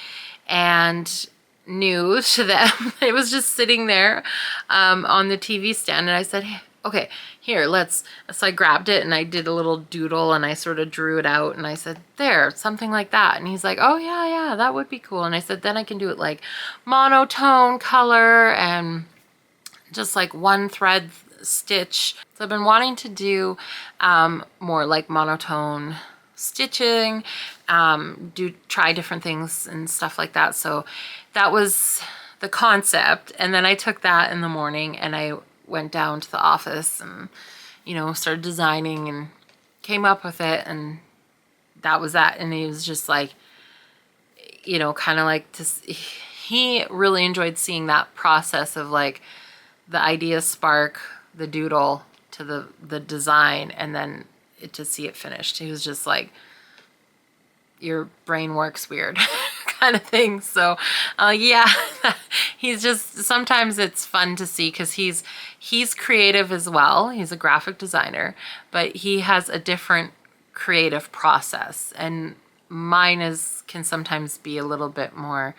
and new to them. It was just sitting there on the TV stand, and I said, hey, okay, here, so I grabbed it and I did a little doodle, and I sort of drew it out, and I said, there, something like that. And he's like, oh yeah, that would be cool. And I said, then I can do it like monotone color and just like one thread stitch. So I've been wanting to do more like monotone stitching, try different things and stuff like that. So that was the concept. And then I took that in the morning, and I went down to the office and, you know, started designing and came up with it, and that was that. And he was just like, you know, kind of like, he really enjoyed seeing that process of like the idea spark, the doodle to the design, and then to see it finished. He was just like, your brain works weird kind of thing. So yeah, he's just, sometimes it's fun to see, because he's creative as well. He's a graphic designer, but he has a different creative process, and mine can sometimes be a little bit more,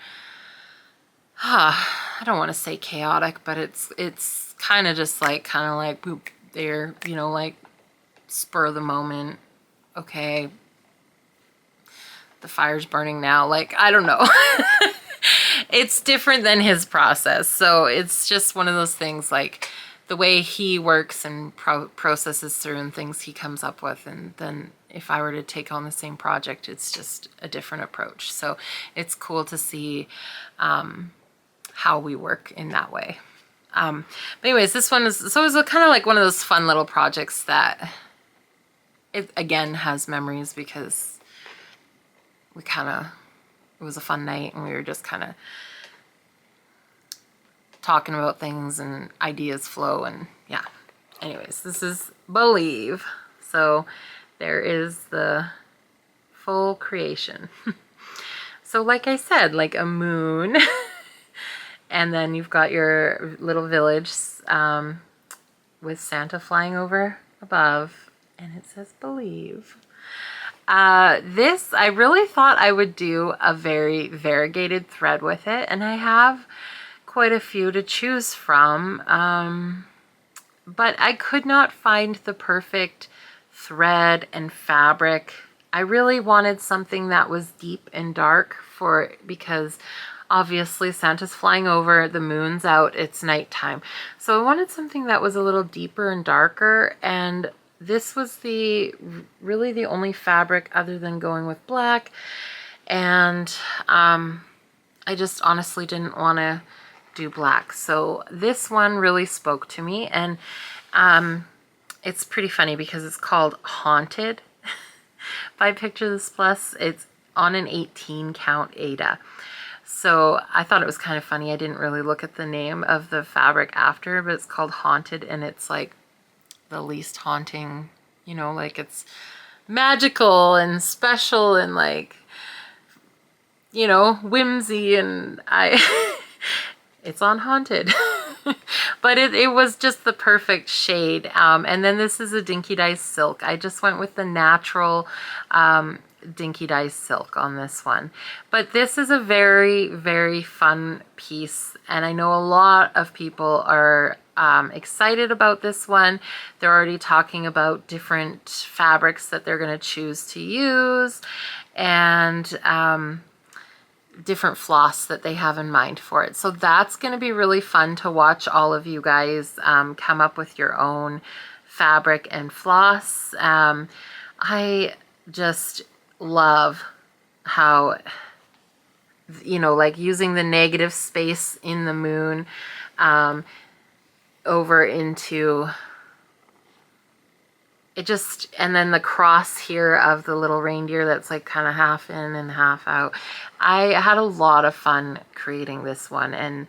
I don't want to say chaotic, but it's kind of just like, boop, there, you know, like spur of the moment. Okay, the fire's burning now. Like, I don't know. It's different than his process. So it's just one of those things, like the way he works and processes through and things he comes up with. And then if I were to take on the same project, it's just a different approach. So it's cool to see how we work in that way. But anyways, this one is, so it was kind of like one of those fun little projects that it again has memories, because it was a fun night, and we were just kind of talking about things, and ideas flow, and yeah. Anyways, this is Believe. So there is the full creation. So like I said, like a moon, and then you've got your little village with Santa flying over above, and it says Believe. This, I really thought I would do a very variegated thread with it, and I have quite a few to choose from, but I could not find the perfect thread and fabric. I really wanted something that was deep and dark because obviously Santa's flying over, the moon's out, it's nighttime. So I wanted something that was a little deeper and darker, and this was really the only fabric other than going with black. And I just honestly didn't want to do black. So this one really spoke to me, and it's pretty funny because it's called Haunted by Picture This Plus. It's on an 18 count Aida. So I thought it was kind of funny. I didn't really look at the name of the fabric after, but it's called Haunted, and it's like the least haunting, you know, like it's magical and special and like, you know, whimsy, and it's on Haunted. But it was just the perfect shade. And then this is a Dinky Dye silk. I just went with the natural dinky dye silk on this one. But this is a very, very fun piece, and I know a lot of people are excited about this one. They're already talking about different fabrics that they're going to choose to use, and different floss that they have in mind for it. So that's going to be really fun to watch all of you guys come up with your own fabric and floss. I just love how, you know, like using the negative space in the moon over into it, just, and then the cross here of the little reindeer that's like kind of half in and half out. I had a lot of fun creating this one and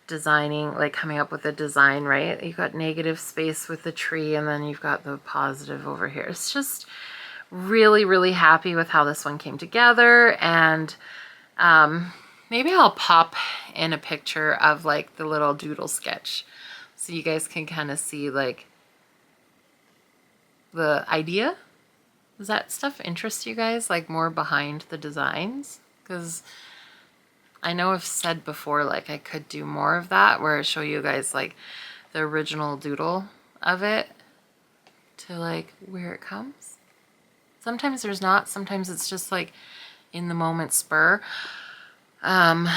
designing, like coming up with a design, right? You've got negative space with the tree, and then you've got the positive over here. It's just really, really happy with how this one came together. And maybe I'll pop in a picture of like the little doodle sketch so you guys can kind of see like the idea. Does that stuff interest you guys, like more behind the designs? Because I know I've said before, like I could do more of that where I show you guys like the original doodle of it to like where it comes. Sometimes there's not, sometimes it's just like in the moment spur. My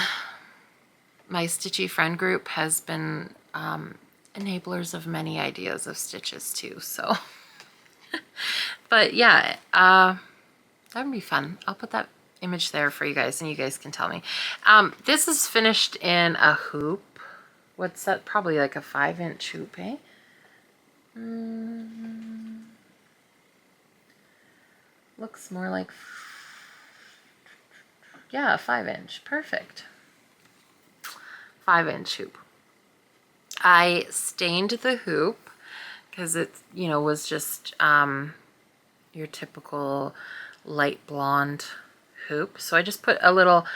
Stitchy friend group has been enablers of many ideas of stitches too, so but yeah, that would be fun. I'll put that image there for you guys and you guys can tell me. This is finished in a hoop. What's that? Probably like a 5-inch hoop, eh? Looks more like, yeah, a 5-inch. Perfect. 5-inch hoop. I stained the hoop because it, you know, was just your typical light blonde hoop. So I just put a little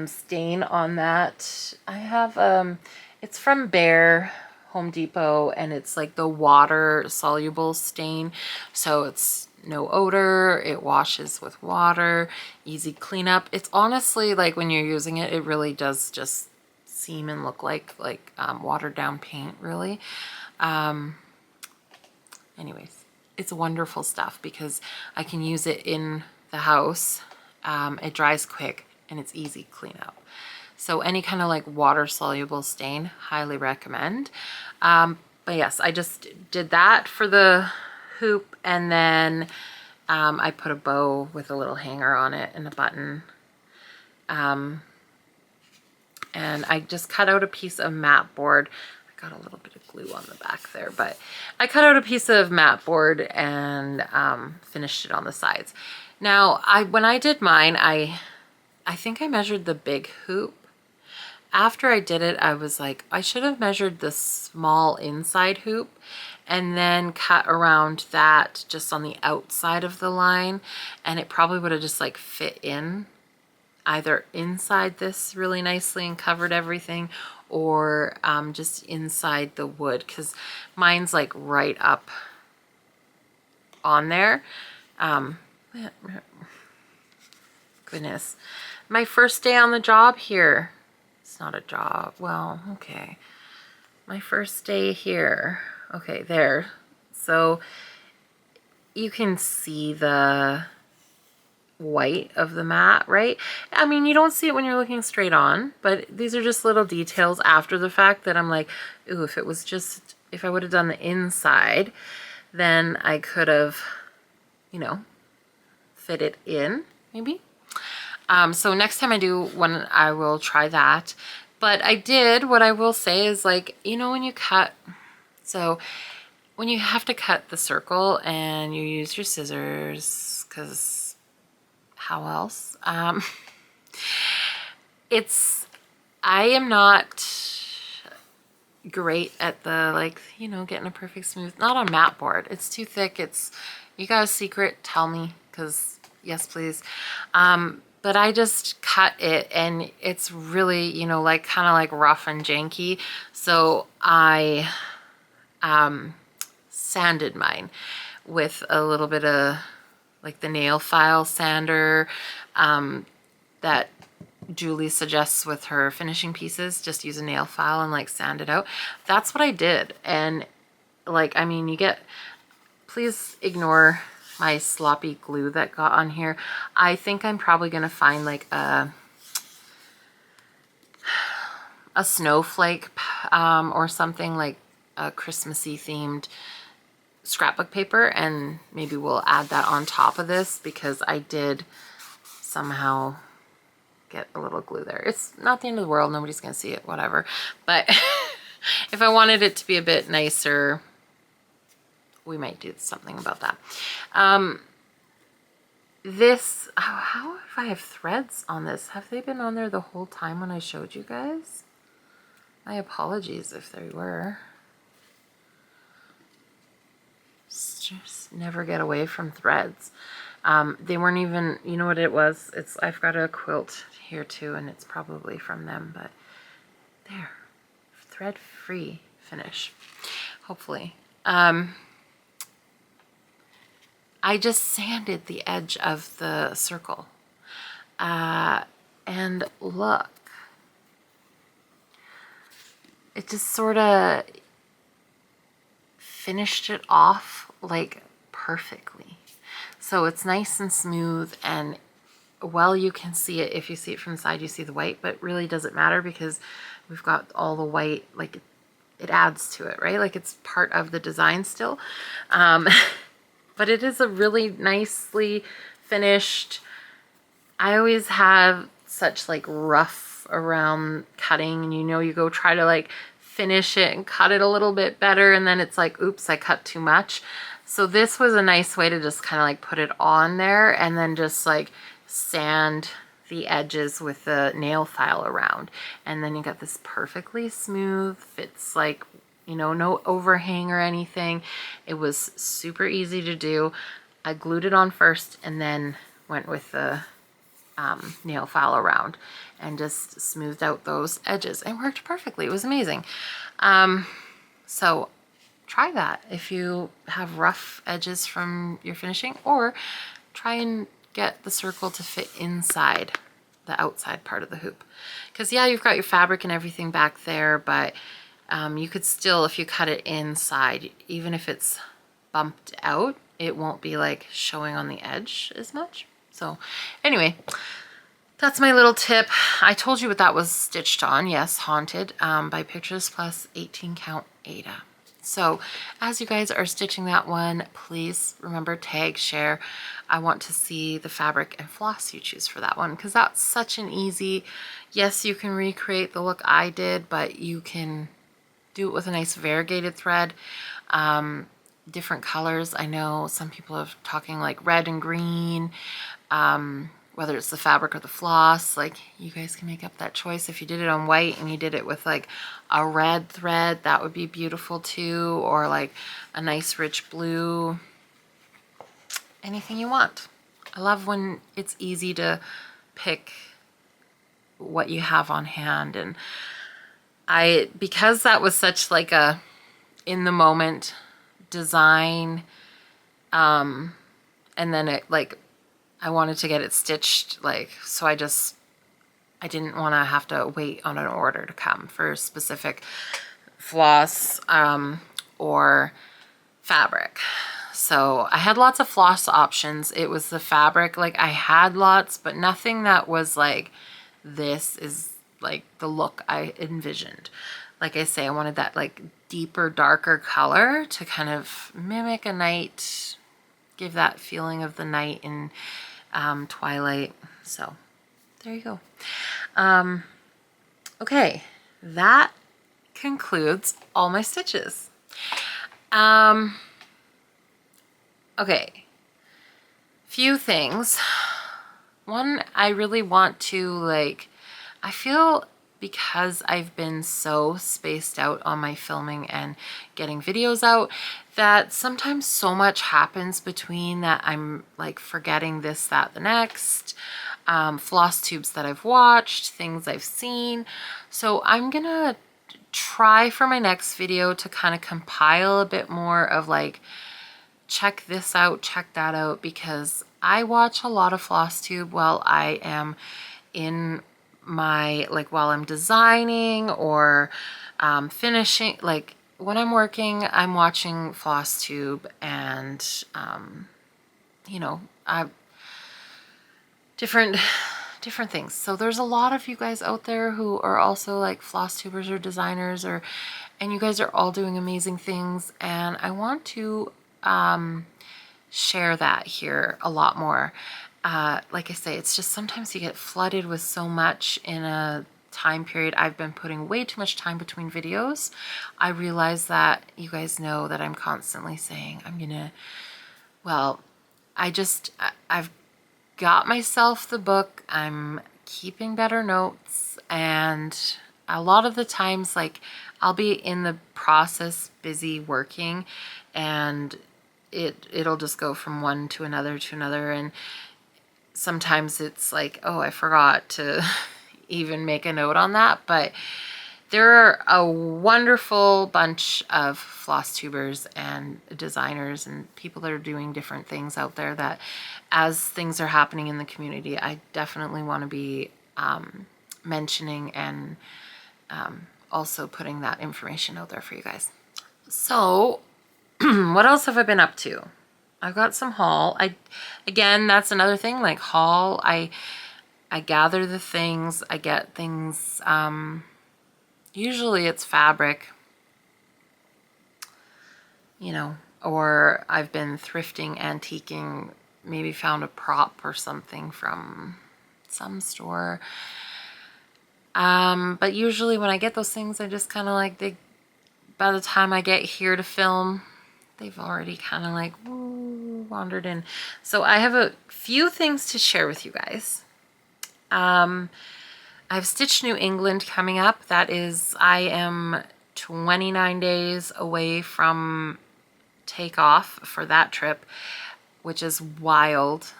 stain on that. I have, it's from Bear, Home Depot, and it's like the water soluble stain. So it's no odor, it washes with water, easy cleanup. It's honestly like when you're using it, it really does just seem and look like watered down paint, really. Anyways, it's wonderful stuff because I can use it in the house. It dries quick and it's easy cleanup. So any kind of like water soluble stain, highly recommend. But yes, I just did that for the hoop, and then I put a bow with a little hanger on it and a button. And I just cut out a piece of mat board. I got a little bit of glue on the back there, but I cut out a piece of mat board and finished it on the sides. Now, when I did mine, I think I measured the big hoop. After I did it, I was like, I should have measured the small inside hoop and then cut around that just on the outside of the line, and it probably would have just like fit in either inside this really nicely and covered everything, or just inside the wood, because mine's like right up on there. Goodness, my first day on the job here. It's not a job. Well, okay. My first day here. Okay, there. So you can see the white of the mat, right? I mean, you don't see it when you're looking straight on, but these are just little details after the fact that I'm like, ooh, if it was just, if I would have done the inside, then I could have, you know, fit it in, maybe. So next time I do one, I will try that. But I did, what I will say is like, you know, when you cut, so when you have to cut the circle and you use your scissors, because how else? I am not great at the, like, you know, getting a perfect smooth, not on mat board. It's too thick. You got a secret, tell me, because yes, please. But I just cut it and it's really, you know, like kind of like rough and janky. So I sanded mine with a little bit of like the nail file sander that Julie suggests with her finishing pieces. Just use a nail file and like sand it out. That's what I did. And like, I mean, you get, please ignore my sloppy glue that got on here. I think I'm probably gonna find like a snowflake or something, like a Christmassy themed scrapbook paper, and maybe we'll add that on top of this because I did somehow get a little glue there. It's not the end of the world, nobody's gonna see it, whatever. But if I wanted it to be a bit nicer, we might do something about that. This, how if I have threads on this? Have they been on there the whole time when I showed you guys? My apologies if they were. Just never get away from threads. They weren't even, you know what it was? I've got a quilt here too, and it's probably from them, but there, thread-free finish, hopefully. I just sanded the edge of the circle. And look, it just sort of finished it off like perfectly. So it's nice and smooth, and well, you can see it. If you see it from the side, you see the white, but really doesn't matter because we've got all the white, like it adds to it, right? Like it's part of the design still. But it is a really nicely finished. I always have such like rough around cutting, and you know, you go try to like finish it and cut it a little bit better, and then it's like, oops, I cut too much. So this was a nice way to just kind of like put it on there and then just like sand the edges with the nail file around. And then you got this perfectly smooth, fits like, you know, no overhang or anything. It was super easy to do. I glued it on first and then went with the nail file around and just smoothed out those edges. It worked perfectly. It was amazing. So try that if you have rough edges from your finishing, or try and get the circle to fit inside the outside part of the hoop. Because yeah, you've got your fabric and everything back there, but you could still, if you cut it inside, even if it's bumped out, it won't be like showing on the edge as much. So anyway, that's my little tip. I told you what that was stitched on. Yes, Haunted by Pictures Plus 18 Count Ada. So as you guys are stitching that one, please remember, tag, share. I want to see the fabric and floss you choose for that one, because that's such an easy, yes, you can recreate the look I did, but you can do it with a nice variegated thread. Different colors. I know some people are talking like red and green, whether it's the fabric or the floss. Like, you guys can make up that choice. If you did it on white and you did it with like a red thread, that would be beautiful too, or like a nice rich blue. Anything you want. I love when it's easy to pick what you have on hand. And because that was such like a in the moment design, and then it like, I wanted to get it stitched, like, so I didn't want to have to wait on an order to come for specific floss or fabric. So I had lots of floss options. It was the fabric, like I had lots, but nothing that was like, this is like the look I envisioned. Like I say, I wanted that like deeper, darker color to kind of mimic a night, give that feeling of the night in twilight. So there you go. Okay, that concludes all my stitches. Okay, few things. One, I really want to like, I feel because I've been so spaced out on my filming and getting videos out, that sometimes so much happens between that I'm like forgetting this, that, the next, floss tubes that I've watched, things I've seen. So I'm gonna try for my next video to kind of compile a bit more of like, check this out, check that out, because I watch a lot of Flosstube while I am in my, like while I'm designing or finishing, like when I'm working, I'm watching Flosstube and, you know, different things. So there's a lot of you guys out there who are also like Flosstubers or designers, and you guys are all doing amazing things. And I want to share that here a lot more. Like I say, it's just sometimes you get flooded with so much in a time period. I've been putting way too much time between videos. I realize that you guys know that I'm constantly saying I'm gonna, well, I've got myself the book. I'm keeping better notes, and a lot of the times, like, I'll be in the process busy working, and it'll just go from one to another, and sometimes it's like, oh, I forgot to even make a note on that. But there are a wonderful bunch of Flosstubers and designers and people that are doing different things out there that, as things are happening in the community, I definitely want to be mentioning and also putting that information out there for you guys. So what else have I been up to? I've got some haul. Again, that's another thing, like haul. I gather the things, I get things, usually it's fabric, you know, or I've been thrifting, antiquing, maybe found a prop or something from some store. But usually when I get those things, I just kind of like, by the time I get here to film, they've already kind of like wandered in. So I have a few things to share with you guys. I have Stitch New England coming up. That is, I am 29 days away from takeoff for that trip, which is wild.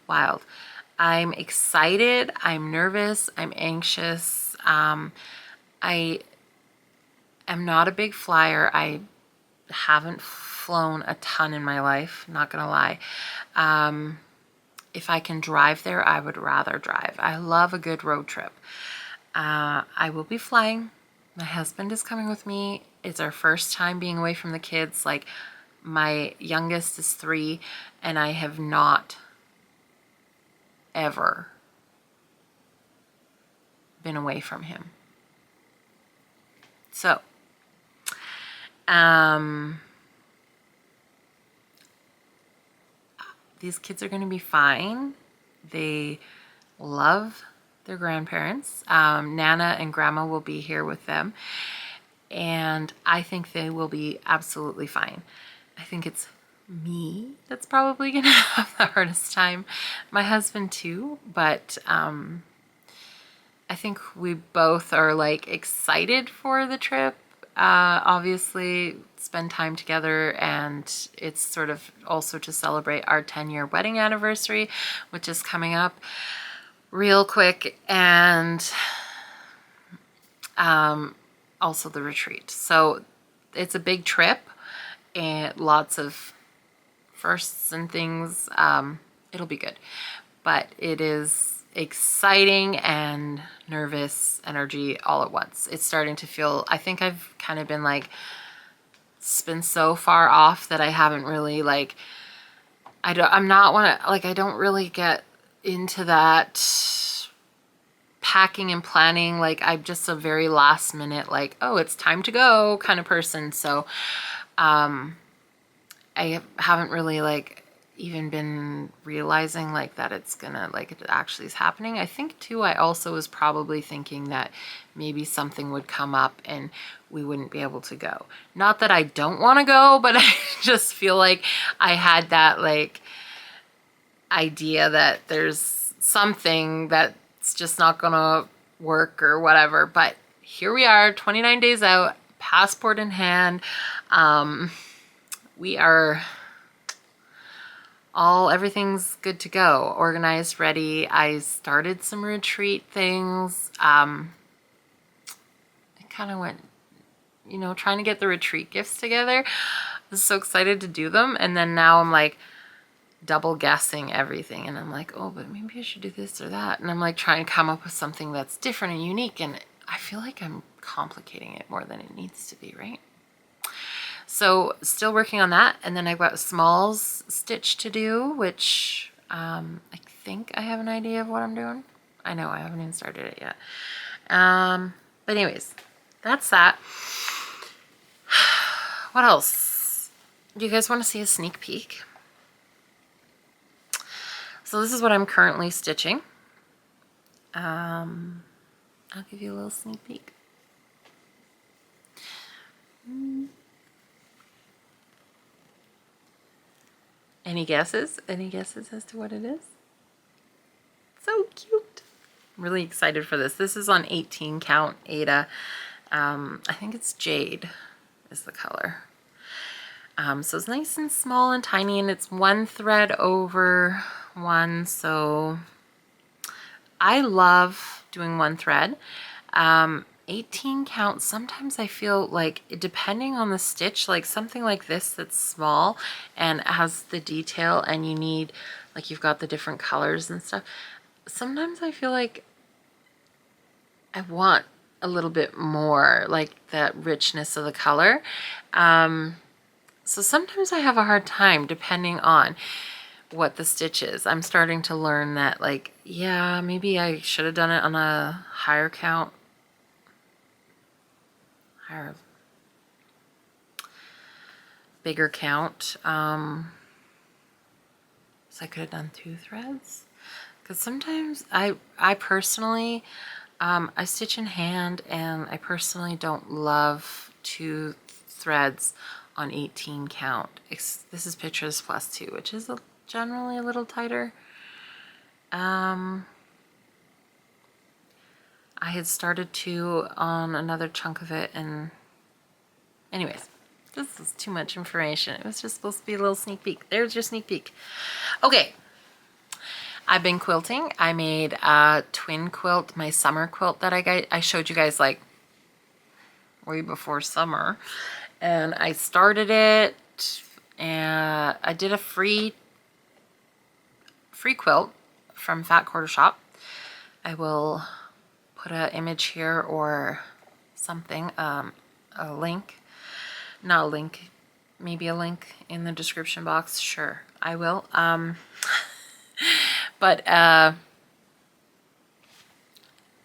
Wild. I'm excited, I'm nervous, I'm anxious. I am not a big flyer. I haven't flown a ton in my life, not gonna lie. If I can drive there, I would rather drive. I love a good road trip. I will be flying. My husband is coming with me. It's our first time being away from the kids. Like, my youngest is 3, and I have not ever been away from him. So, these kids are going to be fine. They love their grandparents. Nana and Grandma will be here with them, and I think they will be absolutely fine. I think it's me that's probably gonna have the hardest time. My husband too, but I think we both are like excited for the trip. Obviously spend time together, and it's sort of also to celebrate our 10-year wedding anniversary, which is coming up real quick, and also the retreat. So it's a big trip and lots of firsts and things. It'll be good, but it is exciting and nervous energy all at once. It's starting to feel, I think I've kind of been like, it's been so far off that I haven't really like, I don't really get into that packing and planning. Like, I'm just a very last minute, like, oh, it's time to go kind of person. So I haven't really like even been realizing like that it's gonna, like, it actually is happening. I think too, I also was probably thinking that maybe something would come up and we wouldn't be able to go. Not that I don't want to go, but I just feel like I had that like idea that there's something that's just not gonna work or whatever. But here we are, 29 days out, passport in hand. We are everything's good to go, organized, ready. I started some retreat things. I kind of went, you know, trying to get the retreat gifts together. was so excited to do them, and then now I'm like double guessing everything, and I'm like, oh, but maybe I should do this or that, and I'm like trying to come up with something that's different and unique, and I feel like I'm complicating it more than it needs to be, right? So still working on that, and then I've got a smalls stitch to do, which I think I have an idea of what I'm doing. I know I haven't even started it yet. But anyways, that's that. What else? Do you guys want to see a sneak peek? So this is what I'm currently stitching. I'll give you a little sneak peek. Any guesses? Any guesses as to what it is? So cute. I'm really excited for this. This is on 18 count Ada. I think it's Jade is the color. So it's nice and small and tiny, and it's one thread over one. So I love doing one thread. 18 count, sometimes I feel like, depending on the stitch, like something like this that's small and has the detail, and you need, like, you've got the different colors and stuff, sometimes I feel like I want a little bit more, like that richness of the color. So sometimes I have a hard time depending on what the stitch is. I'm starting to learn that, like, yeah, maybe I should have done it on a higher count. Bigger count. So I could have done 2 threads, because sometimes I personally I stitch in hand, and I personally don't love 2 threads on 18 count. This is Pictures Plus 2, which is generally a little tighter. I had started 2 on another chunk of it, and anyways, this is too much information. It was just supposed to be a little sneak peek. There's your sneak peek. Okay, I've been quilting. I made a twin quilt, my summer quilt that I showed you guys like way before summer, and I started it, and I did a free quilt from Fat Quarter Shop. I will put an image here or something, a link, not a link, maybe a link in the description box. Sure, I will. But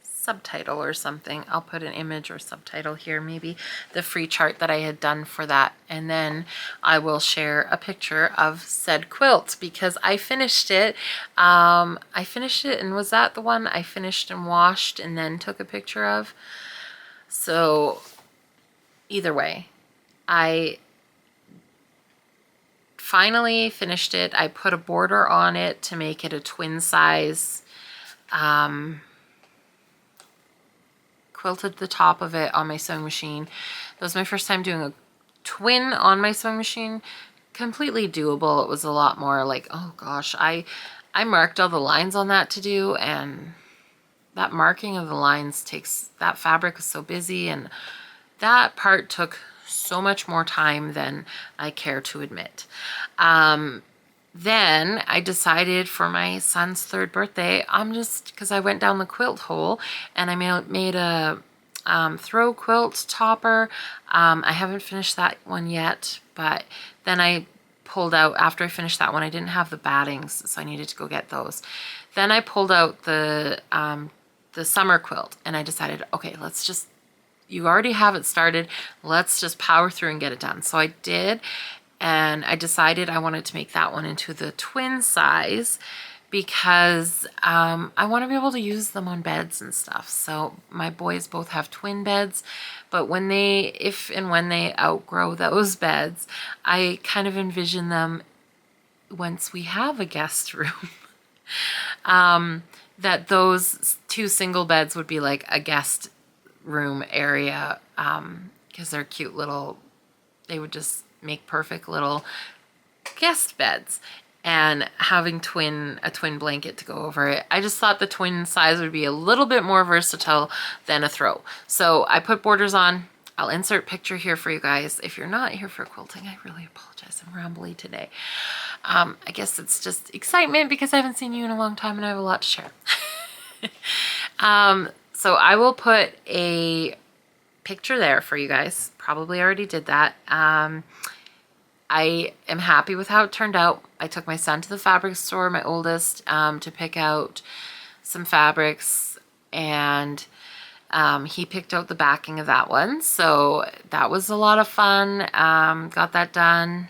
subtitle or something. I'll put an image or subtitle here, maybe the free chart that I had done for that, and then I will share a picture of said quilt, because I finished it. And was that the one I finished and washed and then took a picture of? So either way, I finally finished it. I put a border on it to make it a twin size. Quilted the top of it on my sewing machine. That was my first time doing a twin on my sewing machine. Completely doable. It was a lot more like, oh gosh, I marked all the lines on that to do, and that marking of the lines takes, that fabric was so busy, and that part took so much more time than I care to admit. Then I decided for my son's 3rd birthday, because I went down the quilt hole, and I made a throw quilt topper. I haven't finished that one yet, but then I pulled out, after I finished that one, I didn't have the battings, so I needed to go get those. Then I pulled out the summer quilt, and I decided, okay, you already have it started, let's just power through and get it done. So I did. And I decided I wanted to make that one into the twin size, because I want to be able to use them on beds and stuff. So my boys both have twin beds, but if and when they outgrow those beds, I kind of envision them, once we have a guest room, that those 2 single beds would be like a guest room area, because they're cute little, they would just make perfect little guest beds, and having a twin blanket to go over it. I just thought the twin size would be a little bit more versatile than a throw. So I put borders on. I'll insert picture here for you guys. If you're not here for quilting, I really apologize. I'm rambly today. I guess it's just excitement because I haven't seen you in a long time and I have a lot to share. So I will put a picture there for you guys. Probably already did that. I am happy with how it turned out. I took my son to the fabric store, my oldest, to pick out some fabrics, and he picked out the backing of that one. So that was a lot of fun. Got that done.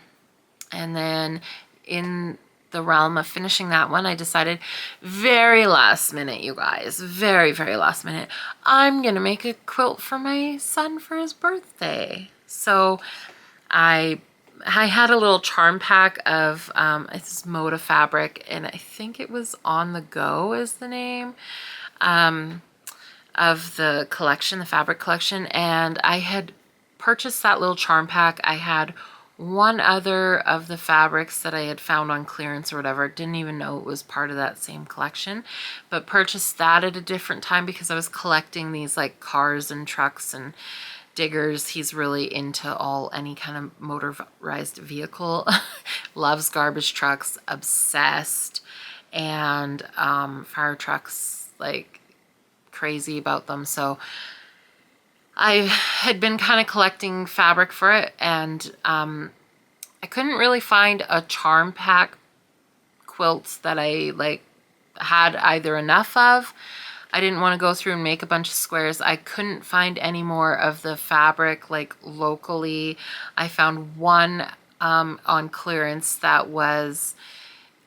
And then in the realm of finishing that one, I decided very last minute, you guys, very, very last minute, I'm going to make a quilt for my son for his birthday. So I had a little charm pack of it's Moda fabric, and I think it was On the Go is the name of the collection, the fabric collection, and I had purchased that little charm pack. I had one other of the fabrics that I had found on clearance or whatever. Didn't even know it was part of that same collection, but purchased that at a different time because I was collecting these like cars and trucks and diggers. He's really into any kind of motorized vehicle. Loves garbage trucks, obsessed, and fire trucks, like crazy about them. So I had been kind of collecting fabric for it, and I couldn't really find a charm pack quilts that I like had either enough of. I didn't want to go through and make a bunch of squares. I couldn't find any more of the fabric like locally. I found one on clearance that was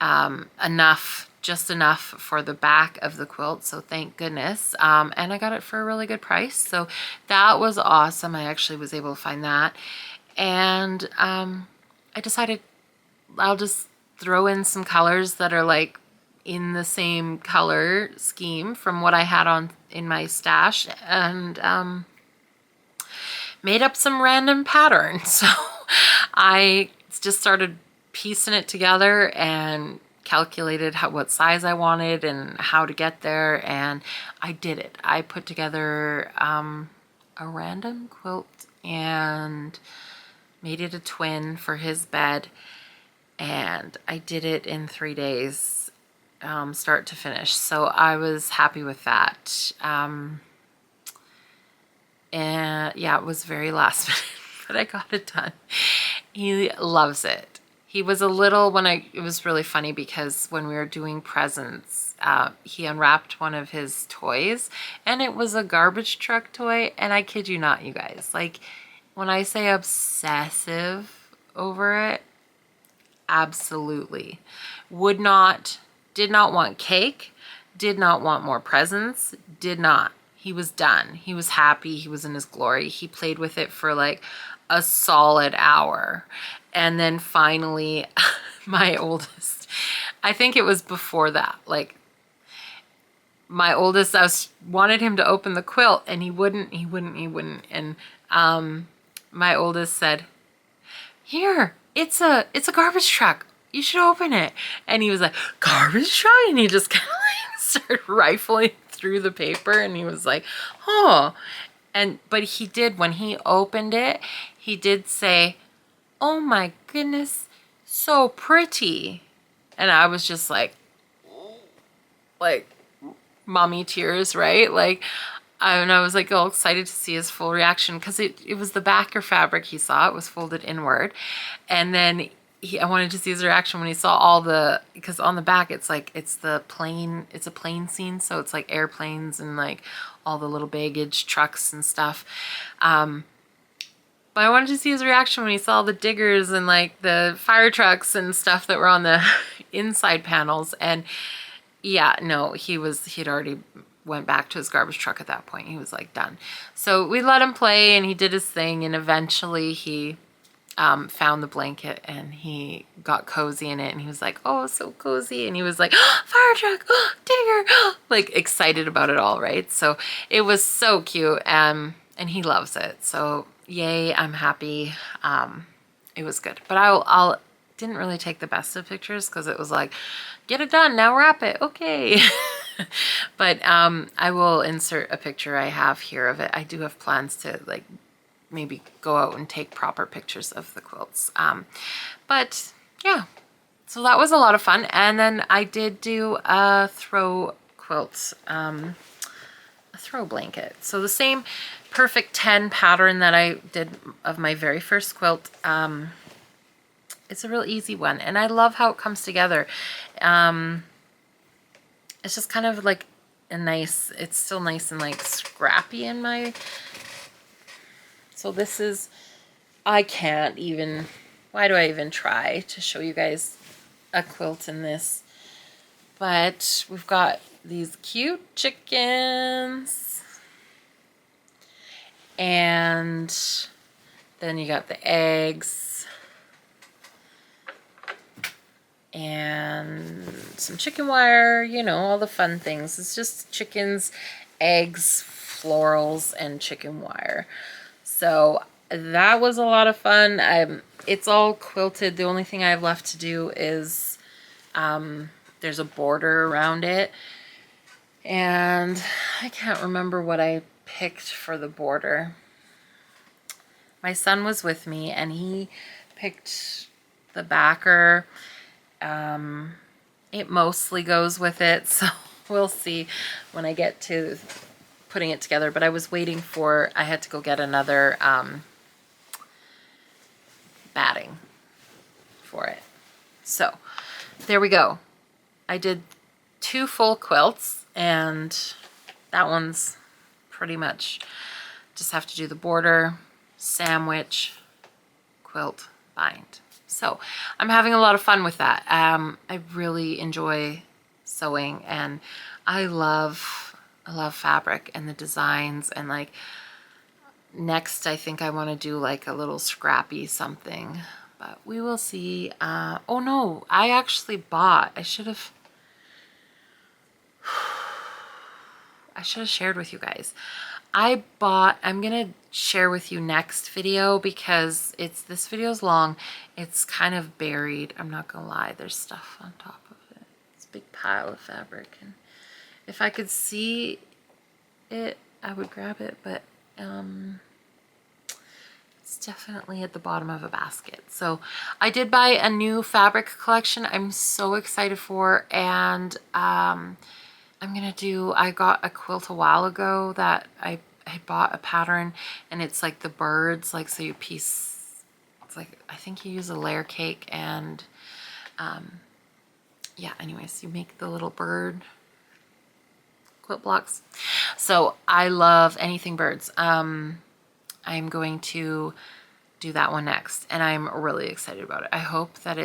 enough, just enough for the back of the quilt, so thank goodness. And I got it for a really good price, so that was awesome. I actually was able to find that, and I decided I'll just throw in some colors that are like in the same color scheme from what I had in my stash, and made up some random patterns. So I just started piecing it together and calculated what size I wanted and how to get there, and I did it. I put together a random quilt and made it a twin for his bed, and I did it in 3 days, start to finish. So I was happy with that. And yeah, it was very last minute, but I got it done. He loves it. He was a little, it was really funny because when we were doing presents, he unwrapped one of his toys, and it was a garbage truck toy. And I kid you not, you guys, like when I say obsessive over it, absolutely. Did not want cake, did not want more presents, did not. He was done. He was happy. He was in his glory. He played with it for like a solid hour. And then finally, my oldest, I think it was before that, like my oldest, I wanted him to open the quilt, and he wouldn't. And my oldest said, "Here, it's a garbage truck. You should open it." And he was like, "Garbage truck?" And he just kind of like started rifling through the paper, and he was like, "Oh." But he did, when he opened it, he did say, "Oh my goodness, so pretty." And I was just like mommy tears, right? And I was like all excited to see his full reaction, because it was the backer fabric he saw. It was folded inward. And then I wanted to see his reaction when he saw because on the back it's a plane scene, so it's like airplanes and like all the little baggage trucks and stuff. But I wanted to see his reaction when he saw the diggers and like the fire trucks and stuff that were on the inside panels. And yeah, no, he'd already went back to his garbage truck at that point. He was like done. So we let him play, and he did his thing, and eventually he found the blanket and he got cozy in it, and he was like, "Oh, so cozy." And he was like, "Oh, fire truck, oh, digger," oh, like excited about it all, right? So it was so cute, and he loves it. So yay, I'm happy. It was good. But I'll didn't really take the best of pictures because it was like, get it done, now wrap it, okay. But I will insert a picture I have here of it. I do have plans to like maybe go out and take proper pictures of the quilts. But yeah, so that was a lot of fun. And then I did do a throw quilt, a throw blanket. So the same perfect 10 pattern that I did of my very first quilt. It's a real easy one, and I love how it comes together. It's just kind of like a nice, it's still nice and like scrappy in my, so this is, I can't even, why do I even try to show you guys a quilt in this? But we've got these cute chickens, and then you got the eggs, and some chicken wire, you know, all the fun things. It's just chickens, eggs, florals, and chicken wire. So that was a lot of fun. It's all quilted. The only thing I have left to do is there's a border around it, and I can't remember what I picked for the border. My son was with me, and he picked the backer. It mostly goes with it, so we'll see when I get to putting it together. But I was waiting for, I had to go get another batting for it. So there we go. I did 2 full quilts, and that one's pretty much just have to do the border, sandwich, quilt, bind. So I'm having a lot of fun with that. I really enjoy sewing, and I love fabric and the designs, and like next I think I want to do like a little scrappy something, but we will see. Oh no, I actually bought, I should have shared with you guys. I bought, I'm gonna share with you next video because this video's long. It's kind of buried. I'm not gonna lie, there's stuff on top of it. It's a big pile of fabric, and if I could see it, I would grab it, but it's definitely at the bottom of a basket. So I did buy a new fabric collection I'm so excited for, and I got a quilt a while ago that I bought a pattern, and it's like the birds, like, so you piece, it's like, I think you use a layer cake, and yeah, anyways, you make the little bird quilt blocks. So I love anything birds. I'm going to do that one next, and I'm really excited about it. I hope that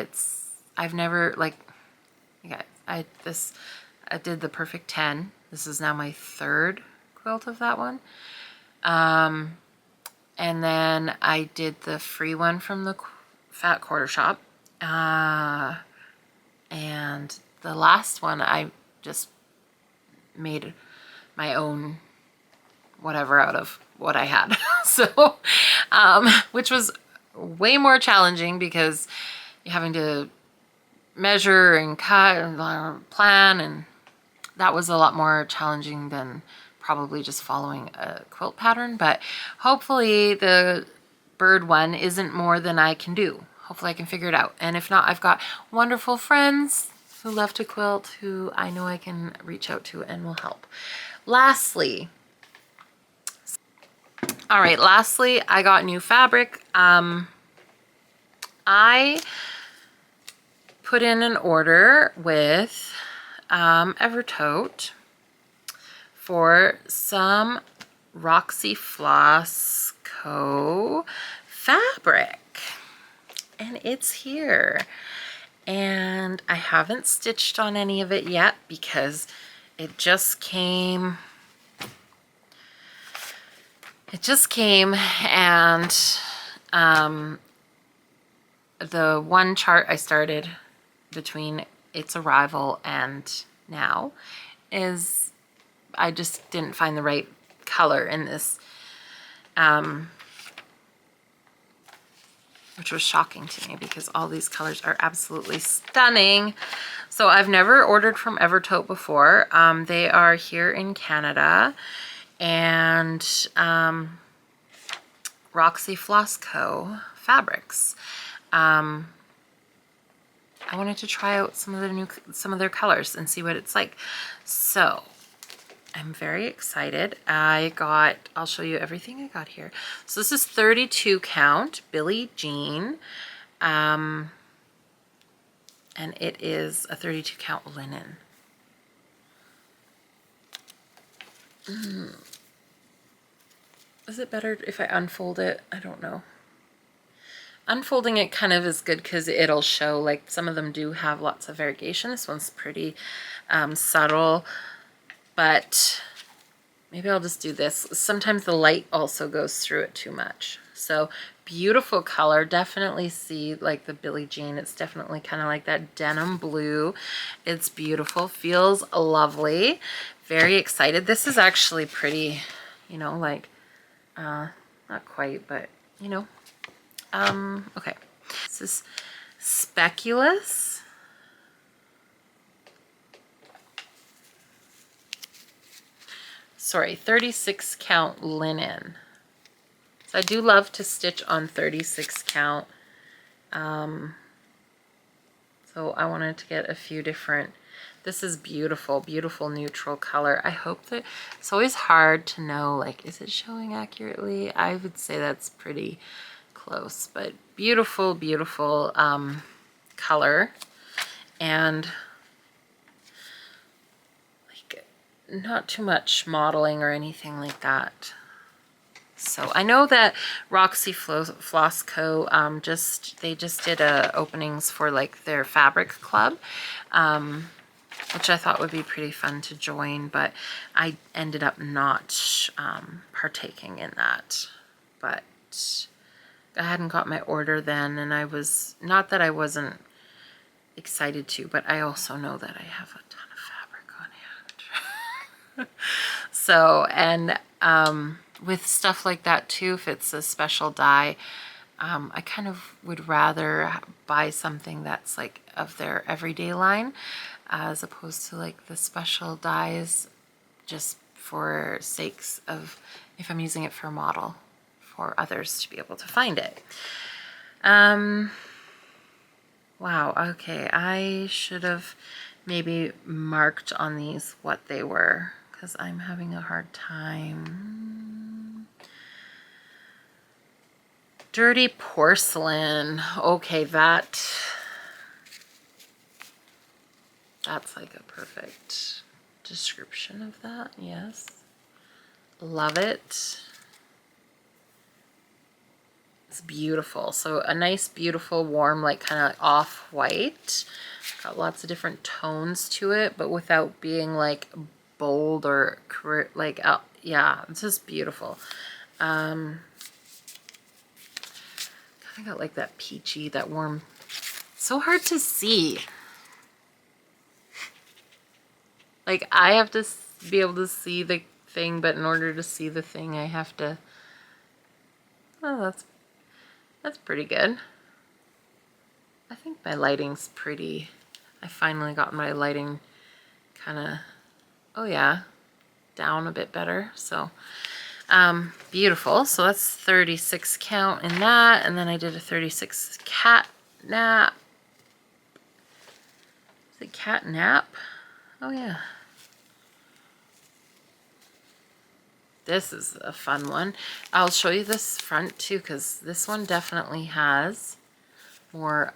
I've never, like, you guys, I did the perfect 10. This is now my 3rd quilt of that one. And then I did the free one from the Fat Quarter Shop. And the last one, I just made my own whatever out of what I had. So, which was way more challenging because you're having to measure and cut and plan, and that was a lot more challenging than probably just following a quilt pattern. But hopefully the bird one isn't more than I can do. Hopefully I can figure it out. And if not, I've got wonderful friends who love to quilt who I know I can reach out to and will help. Lastly, I got new fabric. I put in an order with Evertote for some Roxy Floss Co. fabric, and it's here. And I haven't stitched on any of it yet because it just came. And the one chart I started between its arrival and now is, I just didn't find the right color in this, which was shocking to me because all these colors are absolutely stunning. So I've never ordered from Evertote before. They are here in Canada, and Roxy Floss Co. fabrics. I wanted to try out some of their colors and see what it's like. So I'm very excited. I'll show you everything I got here. So this is 32 count Billie Jean. And it is a 32 count linen. Is it better if I unfold it? I don't know. Unfolding it kind of is good because it'll show, like, some of them do have lots of variegation. This one's pretty subtle, but maybe I'll just do this. Sometimes the light also goes through it too much. So beautiful color. Definitely see like the Billie Jean. It's definitely kind of like that denim blue. It's beautiful. Feels lovely. Very excited. This is actually pretty, you know, like, not quite, but, you know. Okay. This is Speculous. Sorry, 36 count linen. So I do love to stitch on 36 count. So I wanted to get a few different. This is beautiful, beautiful neutral color. I hope that it's always hard to know, like, is it showing accurately? I would say that's pretty close, but beautiful, beautiful color. And like not too much modeling or anything like that. So I know that Roxy Floss Co. They just did openings for like their fabric club, which I thought would be pretty fun to join, but I ended up not partaking in that. But I hadn't got my order then, and I was, not that I wasn't excited to, but I also know that I have a ton of fabric on hand. So, and with stuff like that too, if it's a special die, I kind of would rather buy something that's like of their everyday line, as opposed to like the special dies just for sakes of, if I'm using it for a model, for others to be able to find it. Wow, okay, I should have maybe marked on these what they were, because I'm having a hard time. Dirty porcelain. Okay, that's like a perfect description of that. Yes, love it. It's beautiful. So a nice, beautiful, warm, like kind of off-white. Got lots of different tones to it, but without being like bold or like, yeah, it's just beautiful. Kind of got like that peachy, that warm. So hard to see. Like I have to be able to see the thing, but in order to see the thing, I have to. Oh, that's pretty good. I think my lighting's pretty. I finally got my lighting kind of, oh yeah, down a bit better. So beautiful. So that's 36 count in that, and then I did a 36 cat nap. Is it cat nap? Oh yeah. This is a fun one. I'll show you this front too, because this one definitely has more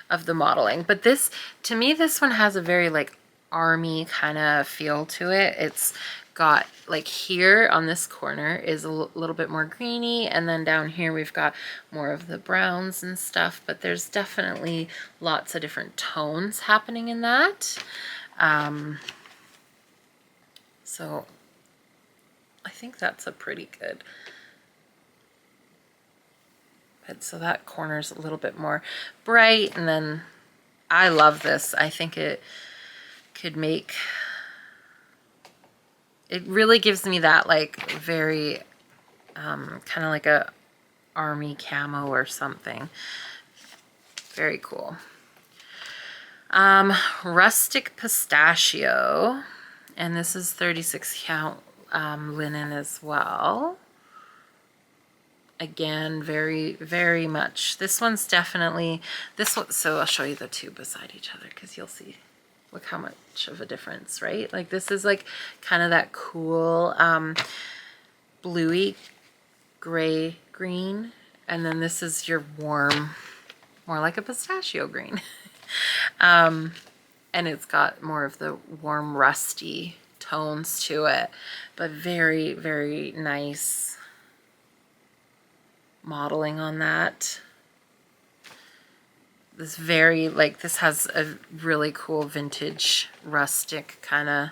of the modeling. But this, to me, this one has a very like army kind of feel to it. It's got like here on this corner is a little bit more greeny, and then down here we've got more of the browns and stuff, but there's definitely lots of different tones happening in that. So I think that's a pretty good. But so that corner's a little bit more bright, and then I love this. I think it could make, it really gives me that like very kind of like a army camo or something. Very cool. Rustic Pistachio, and this is 36 count linen as well. again, very, very much. This one's definitely, this one, so I'll show you the two beside each other because you'll see, look how much of a difference, right? Like this is like kind of that cool bluey gray green, and then this is your warm, more like a pistachio green. And it's got more of the warm rusty tones to it, but very, very nice modeling on that. This very, like, this has a really cool vintage rustic kind of,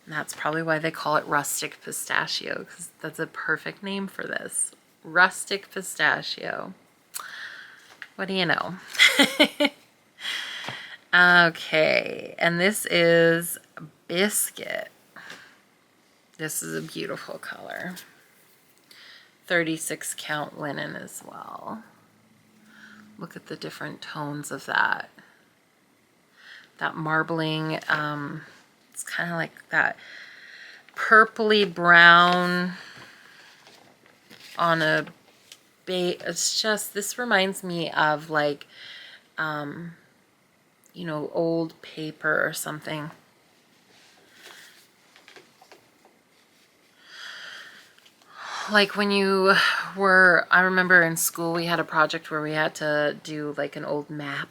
and that's probably why they call it rustic pistachio, because that's a perfect name for this. Rustic pistachio. What do you know? Okay, and this is biscuit. This is a beautiful color. 36 count linen as well. Look at the different tones of that. That marbling, it's kind of like that purpley brown on a beige. It's just, this reminds me of like, you know, old paper or something. Like when you were, I remember in school we had a project where we had to do like an old map,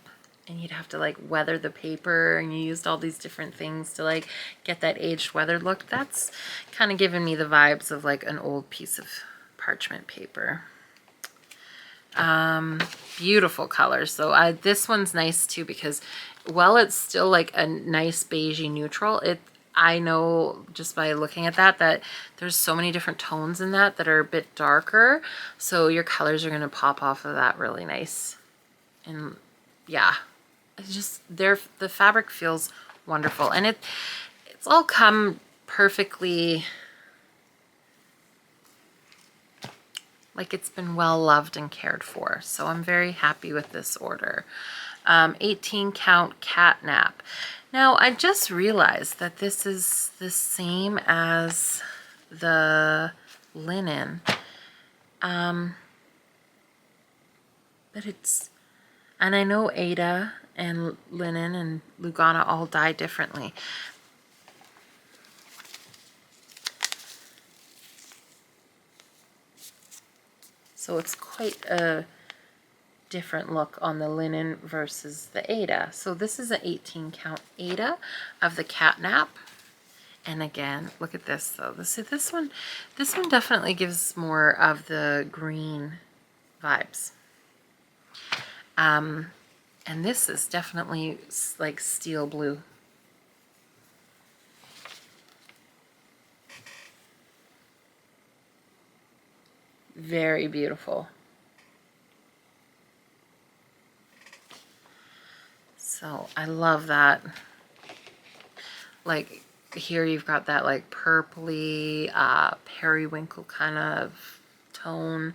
and you'd have to like weather the paper, and you used all these different things to like get that aged weathered look. That's kind of giving me the vibes of like an old piece of parchment paper. Beautiful colors. So this one's nice too, because while it's still like a nice beigey neutral, I know just by looking at that there's so many different tones in that are a bit darker, so your colors are going to pop off of that really nice. And yeah, it's just the fabric feels wonderful, and it's all come perfectly, like it's been well loved and cared for. So I'm very happy with this order. 18 count catnap. Now I just realized that this is the same as the linen, but it's, and I know Ada and linen and Lugana all dye differently. So it's quite a different look on the linen versus the Ada. So this is an 18 count Ada of the catnap. And again, look at this though. This one definitely gives more of the green vibes. And this is definitely like steel blue. Very beautiful. So I love that. Like here you've got that like purpley, periwinkle kind of tone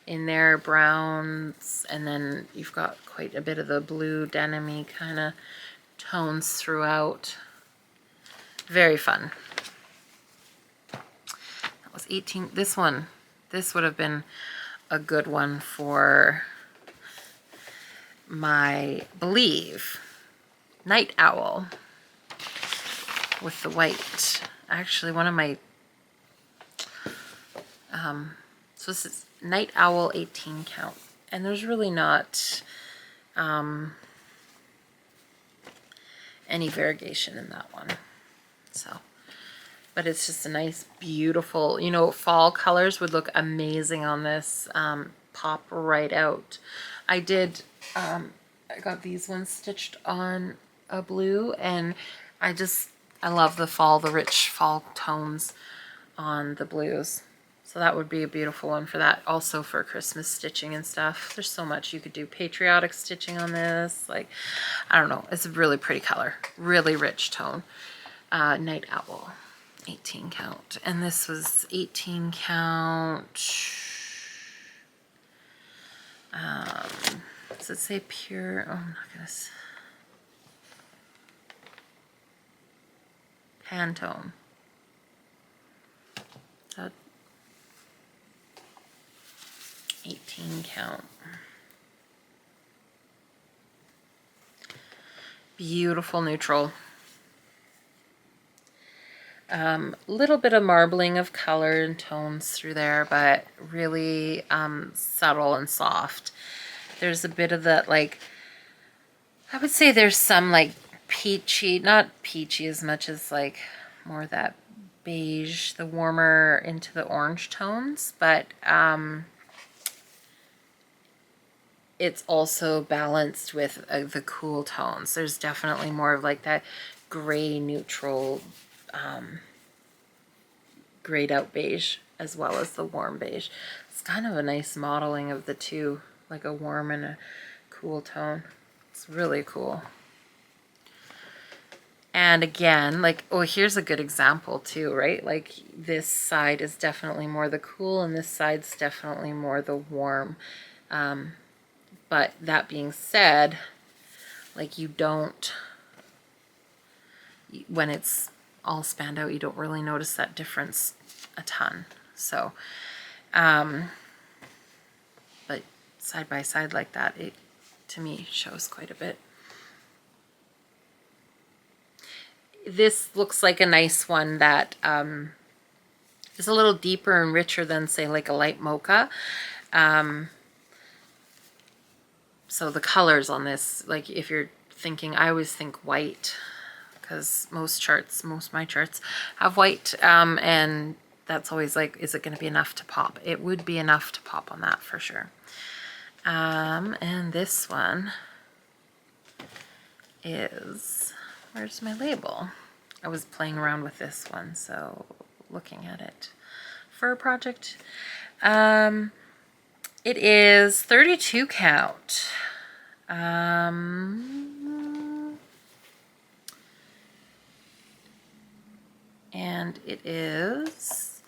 in there, browns, and then you've got quite a bit of the blue denim-y kind of tones throughout. Very fun. That was 18. This would have been a good one for my, believe, Night Owl with the white. Actually, one of my, so this is Night Owl 18 count, and there's really not any variegation in that one. So, but it's just a nice, beautiful, you know, fall colors would look amazing on this, pop right out. I got these ones stitched on a blue, and I love the rich fall tones on the blues. So that would be a beautiful one for that. Also for Christmas stitching and stuff. There's so much you could do. Patriotic stitching on this. Like, I don't know. It's a really pretty color. Really rich tone. Night Owl. 18 count. And this was 18 count. Does it say pure? Oh, I'm not gonna. Pantone. That 13 count. Beautiful neutral. Little bit of marbling of color and tones through there, but really subtle and soft. There's a bit of that, like, I would say there's some like peachy, not peachy as much as like more that beige, the warmer into the orange tones, but it's also balanced with the cool tones. There's definitely more of like that gray neutral, grayed out beige as well as the warm beige. It's kind of a nice modeling of the two, like a warm and a cool tone. It's really cool. And again, like, oh, here's a good example too, right? Like this side is definitely more the cool and this side's definitely more the warm. But that being said, like you don't, when it's all spanned out, you don't really notice that difference a ton. So, but side by side like that, it to me shows quite a bit. This looks like a nice one that is a little deeper and richer than, say, like a light mocha. So the colors on this, like if you're thinking, I always think white because most of my charts have white, and that's always like, is it going to be enough to pop? It would be enough to pop on that for sure. And this one is, where's my label? I was playing around with this one, so looking at it for a project. It is 32 count. And it is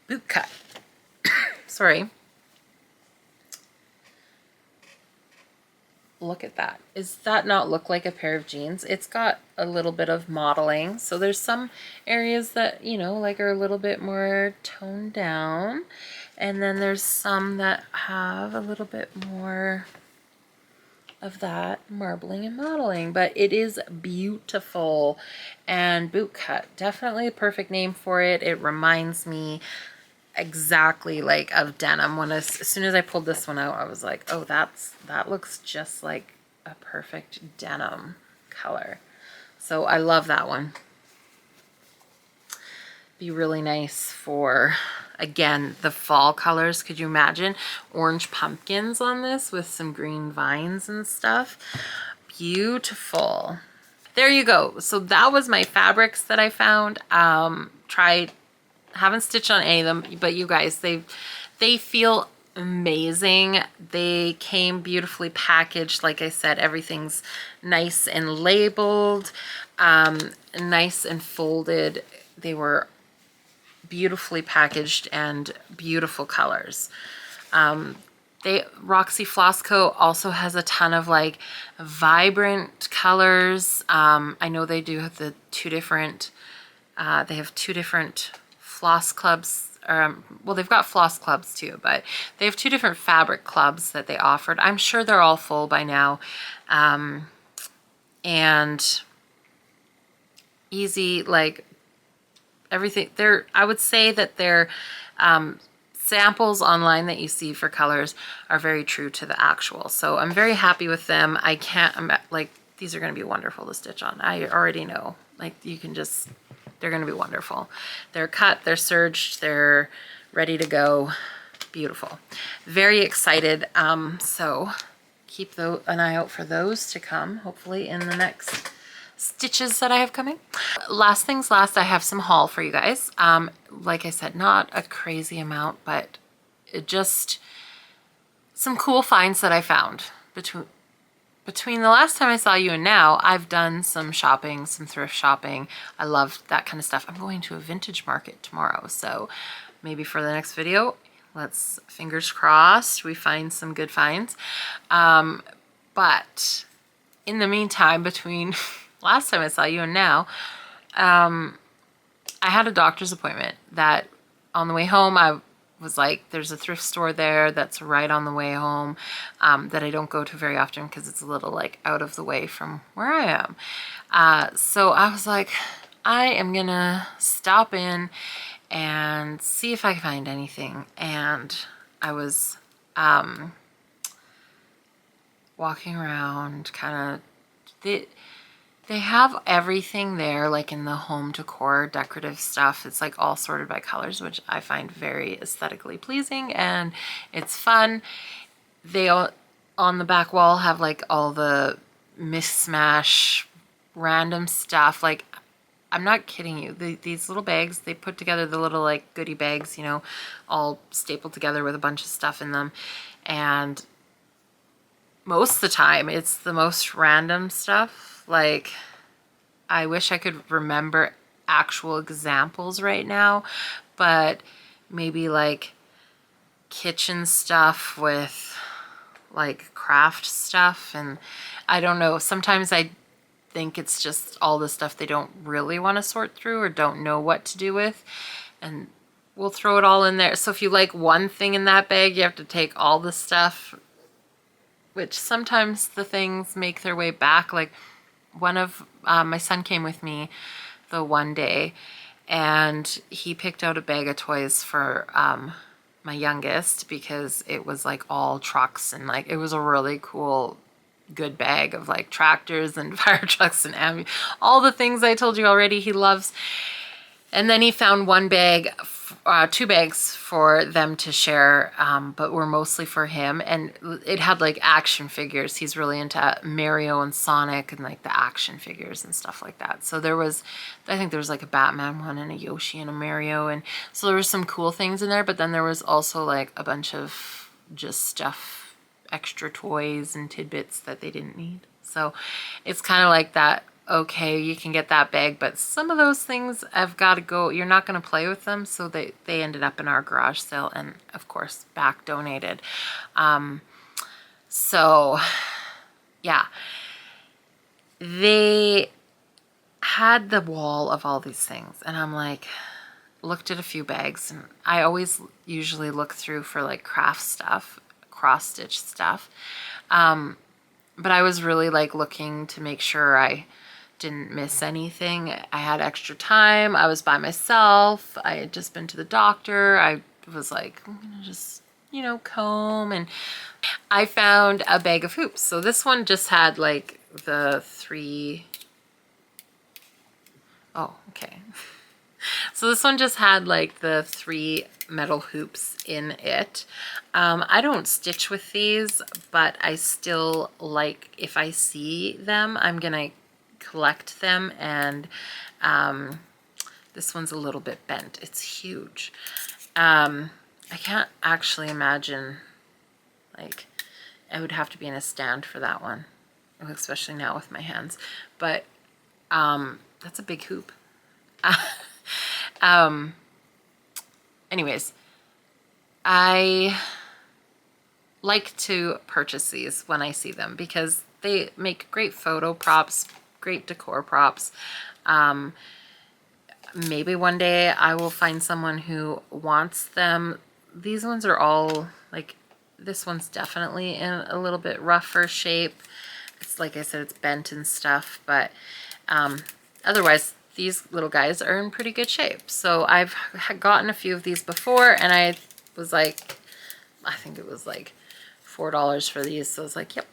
boot cut. Sorry. Look at that. Does that not look like a pair of jeans? It's got a little bit of modeling. So there's some areas that, you know, like are a little bit more toned down. And then there's some that have a little bit more of that marbling and modeling, but it is beautiful. And boot cut, definitely a perfect name for it. It reminds me exactly like of denim. When as soon as I pulled this one out, I was like, oh, that looks just like a perfect denim color. So I love that one. Be really nice for, again, the fall colors. Could you imagine orange pumpkins on this with some green vines and stuff? Beautiful. There you go. So that was my fabrics that I found. Haven't stitched on any of them, but you guys, they feel amazing. They came beautifully packaged. Like I said, everything's nice and labeled, nice and folded. They were beautifully packaged and beautiful colors. Roxy Floss Co. also has a ton of like vibrant colors. I know they do have the two different, they have two different floss clubs. Well, they've got floss clubs too, but they have two different fabric clubs that they offered. I'm sure they're all full by now. And easy, like everything. I would say that their samples online that you see for colors are very true to the actual. So I'm very happy with them. I can't, like, these are going to be wonderful to stitch on. I already know. Like, you can just, they're going to be wonderful. They're cut, they're serged, they're ready to go. Beautiful. Very excited. So keep an eye out for those to come, hopefully in the next stitches that I have coming. Last things last, I have some haul for you guys. Like I said, not a crazy amount, but just some cool finds that I found between the last time I saw you and now. I've done some shopping, some thrift shopping. I love that kind of stuff. I'm going to a vintage market tomorrow, so maybe for the next video, let's, fingers crossed, we find some good finds. But in the meantime, between last time I saw you and now, I had a doctor's appointment that on the way home, I was like, there's a thrift store there that's right on the way home, that I don't go to very often because it's a little like out of the way from where I am. So I was like, I am gonna stop in and see if I can find anything. And I was walking around, kind of, they have everything there, like in the home decor, decorative stuff. It's like all sorted by colors, which I find very aesthetically pleasing, and it's fun. They all, on the back wall, have like all the mishmash random stuff. Like, I'm not kidding you. These little bags, they put together the little like goodie bags, you know, all stapled together with a bunch of stuff in them. And most of the time it's the most random stuff. Like, I wish I could remember actual examples right now, but maybe like kitchen stuff with like craft stuff. And I don't know, sometimes I think it's just all the stuff they don't really want to sort through or don't know what to do with, and we'll throw it all in there. So if you like one thing in that bag, you have to take all the stuff, which sometimes the things make their way back. Like, one of my son came with me the one day, and he picked out a bag of toys for my youngest, because it was like all trucks, and like it was a really cool, good bag of like tractors and fire trucks and all the things I told you already he loves. And then he found one bag, 2 bags for them to share, but were mostly for him. And it had like action figures. He's really into Mario and Sonic and like the action figures and stuff like that. So there was, I think there was like a Batman one and a Yoshi and a Mario. And so there was some cool things in there, but then there was also like a bunch of just stuff, extra toys and tidbits that they didn't need. So it's kind of like that. Okay, you can get that bag, but some of those things have got to go. You're not going to play with them. So they ended up in our garage sale, and of course back donated. So yeah, they had the wall of all these things, and I'm like, looked at a few bags, and I always usually look through for like craft stuff, cross stitch stuff. But I was really like looking to make sure I didn't miss anything. I had extra time. I was by myself. I had just been to the doctor. I was like, I'm gonna just, you know, comb. And I found a bag of hoops. So this one just had like the 3, oh, okay. So this one just had like the 3 metal hoops in it. I don't stitch with these, but I still like, if I see them, I'm gonna collect them. And this one's a little bit bent. It's huge. I can't actually imagine, like, I would have to be in a stand for that one, especially now with my hands. But that's a big hoop. Anyways, I like to purchase these when I see them because they make great photo props, great decor props. Maybe one day I will find someone who wants them. These ones are all like, this one's definitely in a little bit rougher shape. It's like I said, it's bent and stuff, but otherwise these little guys are in pretty good shape. So I've gotten a few of these before, and I was like, I think it was like $4 for these. So I was like, yep,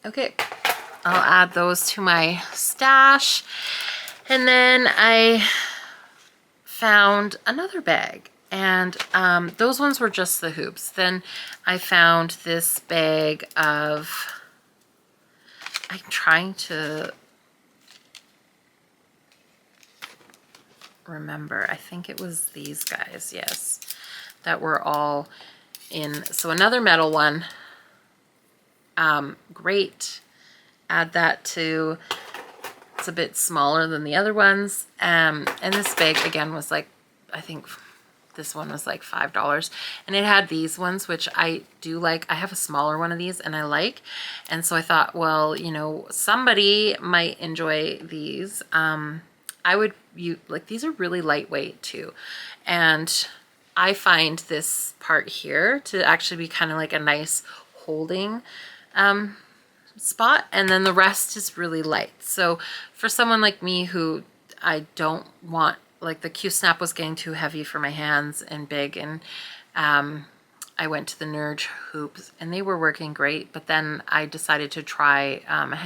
okay, I'll add those to my stash. And then I found another bag, and those ones were just the hoops. Then I found this bag of, I'm trying to remember, I think it was these guys, yes, that were all in. So another metal one, great. Add that to, it's a bit smaller than the other ones. And this bag again was like, I think this one was like $5, and it had these ones, which I do like. I have a smaller one of these and I like, and so I thought, well, you know, somebody might enjoy these. I would, like, these are really lightweight too, and I find this part here to actually be kind of like a nice holding spot, and then the rest is really light. So for someone like me who I don't want, like the Q-snap was getting too heavy for my hands and big, and I went to the Nurge hoops and they were working great, but then I decided to try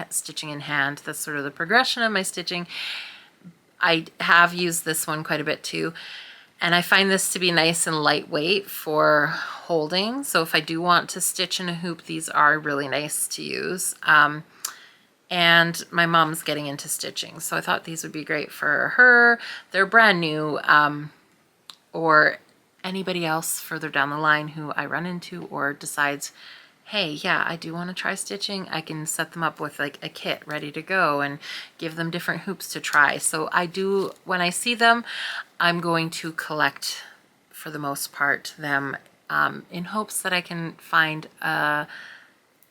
stitching in hand. That's sort of the progression of my stitching. I have used this one quite a bit too, and I find this to be nice and lightweight for holding. So if I do want to stitch in a hoop, these are really nice to use. And my mom's getting into stitching, so I thought these would be great for her. They're brand new, or anybody else further down the line who I run into or decides, hey, yeah, I do want to try stitching. I can set them up with like a kit ready to go and give them different hoops to try. So I do, when I see them, I'm going to collect, for the most part, them in hopes that I can find a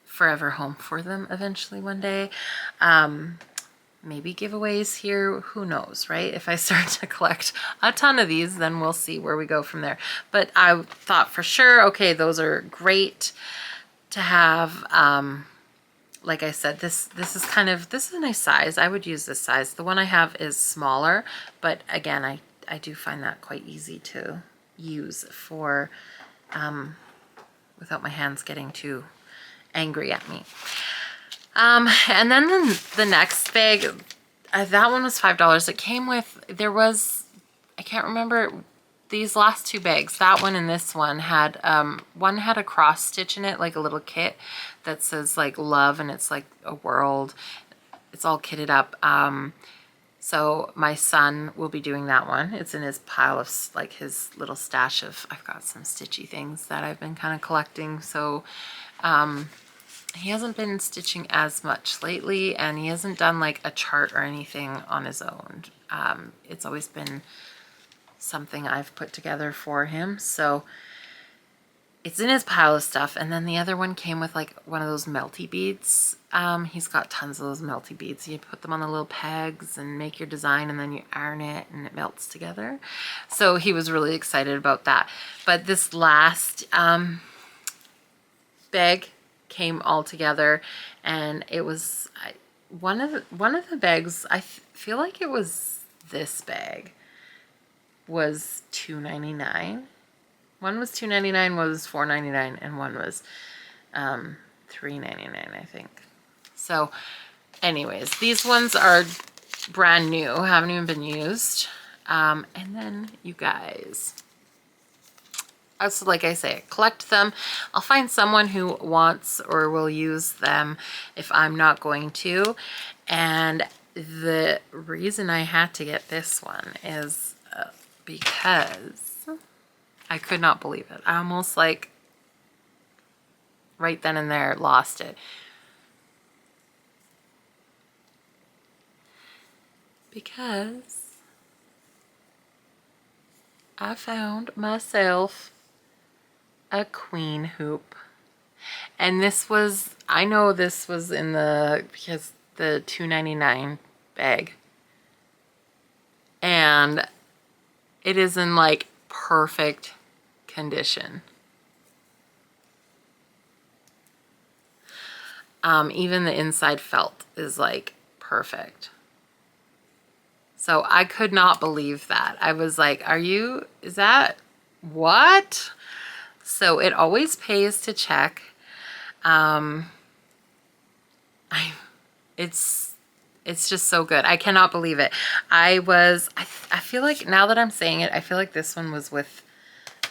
forever home for them eventually one day. Maybe giveaways here, who knows, right? If I start to collect a ton of these, then we'll see where we go from there. But I thought for sure, okay, those are great to have. Like I said, this is a nice size. I would use this size. The one I have is smaller, but again, I do find that quite easy to use for without my hands getting too angry at me. And then the next bag, that one was $5. It came with, I can't remember, these last two bags, that one and this one had a cross stitch in it, like a little kit that says like love, and it's like a world. It's all kitted up. So my son will be doing that one. It's in his pile of, like, his little stash of, I've got some stitchy things that I've been kind of collecting. So he hasn't been stitching as much lately, and he hasn't done like a chart or anything on his own. It's always been something I've put together for him. So it's in his pile of stuff. And then the other one came with like one of those melty beads. He's got tons of those melty beads. You put them on the little pegs and make your design, and then you iron it and it melts together. So he was really excited about that. But this last bag came all together, and it was one of the bags, I feel like it was this bag, was $2.99. One was $2.99, one was $4.99, and one was $3.99, I think. So anyways, these ones are brand new, haven't even been used. And then you guys, so like I say, collect them. I'll find someone who wants or will use them if I'm not going to. And the reason I had to get this one is because I could not believe it. I almost, like, right then and there lost it. Because I found myself a queen hoop. And this was, I know this was in because the $2.99 bag. And it is in like perfect condition. Even the inside felt is like perfect. So I could not believe that. I was like, is that what? So it always pays to check. It's just so good. I cannot believe it. I feel like now that I'm saying it, I feel like this one was with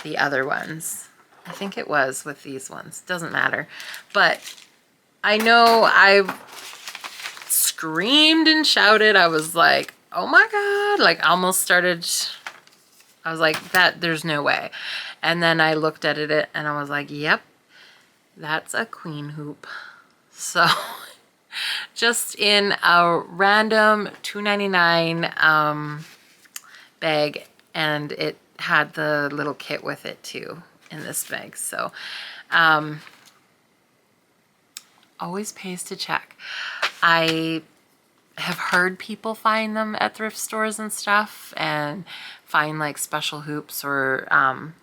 the other ones. I think it was with these ones. Doesn't matter. But I know I screamed and shouted. I was like, oh my God, like almost started, I was like, there's no way. And then I looked at it and I was like, yep, that's a queen hoop. So just in a random $2.99 bag, and it had the little kit with it too in this bag. So always pays to check. I have heard people find them at thrift stores and stuff, and find like special hoops or,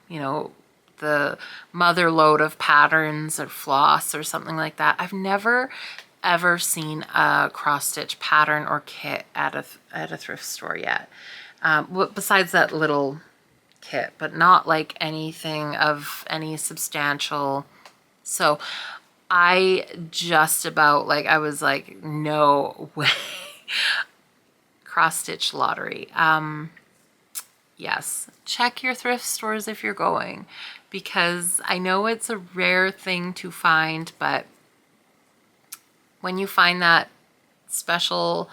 you know, the mother load of patterns or floss or something like that. I've never ever seen a cross stitch pattern or kit at a thrift store yet. Besides that little kit, but not like anything of any substantial. So I just about like, I was like, no way. Cross stitch lottery. Yes, check your thrift stores if you're going, because I know it's a rare thing to find, but when you find that special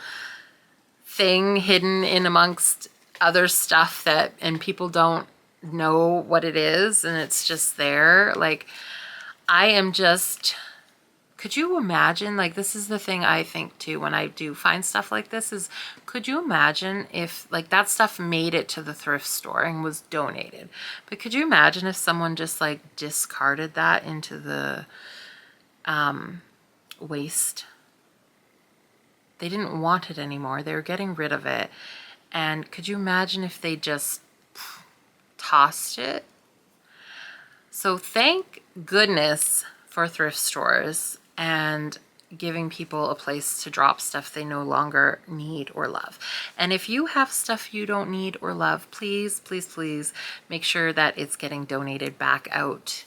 thing hidden in amongst other stuff that, and people don't know what it is, and it's just there, like, I am just, could you imagine, like, this is the thing I think too when I do find stuff like this, is could you imagine if like that stuff made it to the thrift store and was donated, but could you imagine if someone just like discarded that into the waste? They didn't want it anymore, they were getting rid of it, and could you imagine if they just tossed it? So thank goodness for thrift stores and giving people a place to drop stuff they no longer need or love. And if you have stuff you don't need or love, please, please, please make sure that it's getting donated back out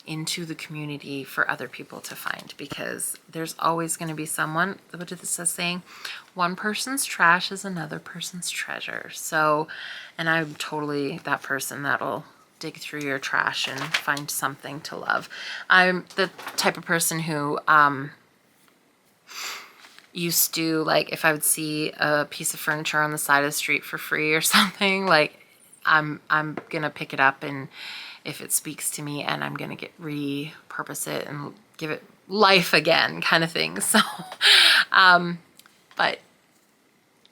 into the community for other people to find, because there's always going to be someone, what is this saying? One person's trash is another person's treasure. So, and I'm totally that person that'll dig through your trash and find something to love. I'm the type of person who used to, like, if I would see a piece of furniture on the side of the street for free or something, like I'm gonna pick it up, and if it speaks to me, and I'm gonna repurpose it and give it life again, kind of thing. So but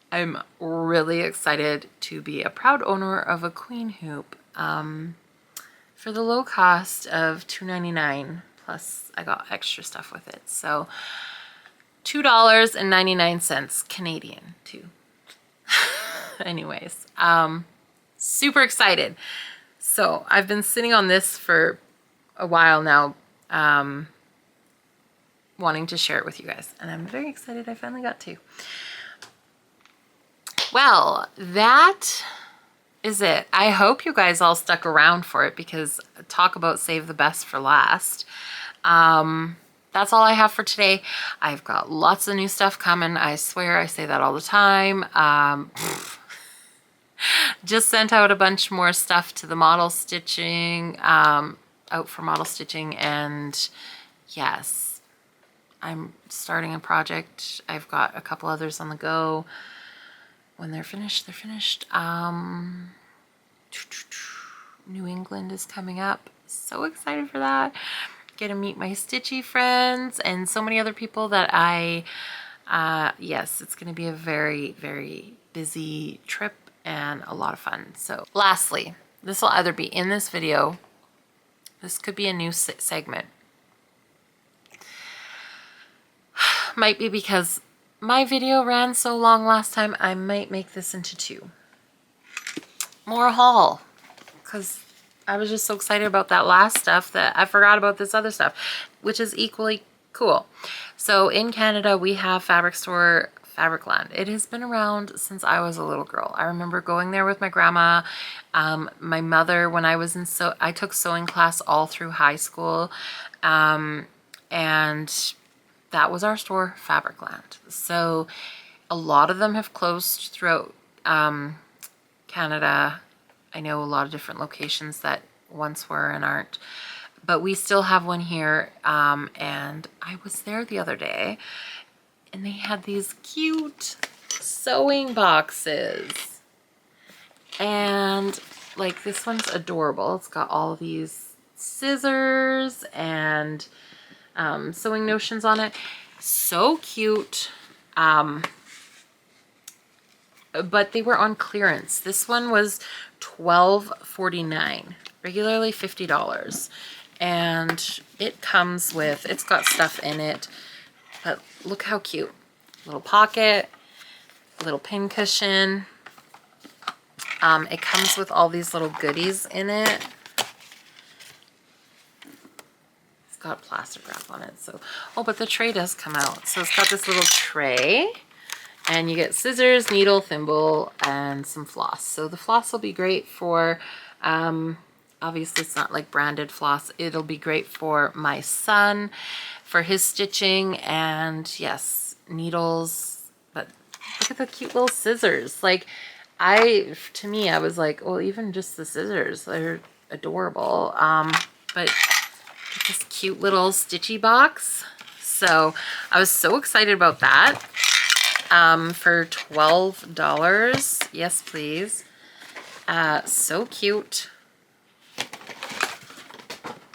I'm really excited to be a proud owner of a queen hoop for the low cost of $2.99, plus I got extra stuff with it. So $2.99 Canadian too. Anyways, super excited. So I've been sitting on this for a while now, wanting to share it with you guys, and I'm very excited I finally got to. Well, that is it. I hope you guys all stuck around for it, because talk about save the best for last. That's all I have for today. I've got lots of new stuff coming. I swear I say that all the time. Just sent out a bunch more stuff to the model stitching, out for model stitching, and yes, I'm starting a project. I've got a couple others on the go. When they're finished, they're finished. New England is coming up. So excited for that. Get to meet my stitchy friends and so many other people that yes, it's going to be a very, very busy trip and a lot of fun. So lastly, this will either be in this video, this could be a new segment. Might be because my video ran so long last time, I might make this into two. More haul, because I was just so excited about that last stuff that I forgot about this other stuff, which is equally cool. So in Canada, we have fabric store Fabricland. It has been around since I was a little girl. I remember going there with my grandma, my mother, when I was in, I took sewing class all through high school, and that was our store, Fabricland. So a lot of them have closed throughout Canada. I know a lot of different locations that once were and aren't, but we still have one here. And I was there the other day, and they had these cute sewing boxes. And like, this one's adorable. It's got all of these scissors and sewing notions on it. So cute. But they were on clearance. This one was $12.49, regularly $50. And it comes with, it's got stuff in it, but look how cute. Little pocket, little pin cushion. It comes with all these little goodies in it. It's got plastic wrap on it. So, oh, but the tray does come out. So it's got this little tray, and you get scissors, needle, thimble, and some floss. So the floss will be great for, obviously it's not like branded floss. It'll be great for my son, for his stitching, and yes, needles. But look at the cute little scissors. Like, to me, I was like, well, even just the scissors, they're adorable. But this cute little stitchy box. So I was so excited about that. For $12. Yes, please. So cute.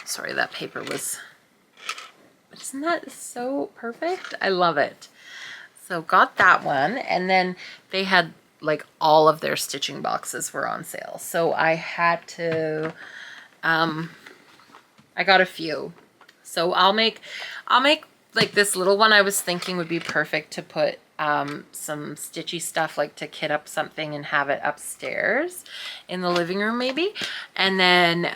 Sorry, that paper was, isn't that so perfect? I love it. So got that one, and then they had like all of their stitching boxes were on sale. So I had to, I got a few. So I'll make like this little one. I was thinking would be perfect to put some stitchy stuff, like to kit up something and have it upstairs in the living room maybe. And then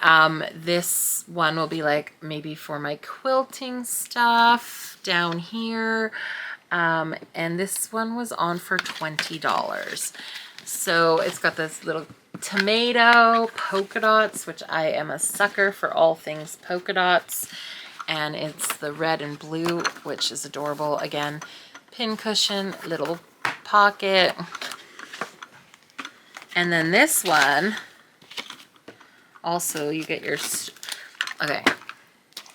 this one will be like maybe for my quilting stuff down here. And this one was on for $20. So it's got this little tomato polka dots, which I am a sucker for all things polka dots. And it's the red and blue, which is adorable. Again, pin cushion, little pocket. And then this one, also you get your, okay,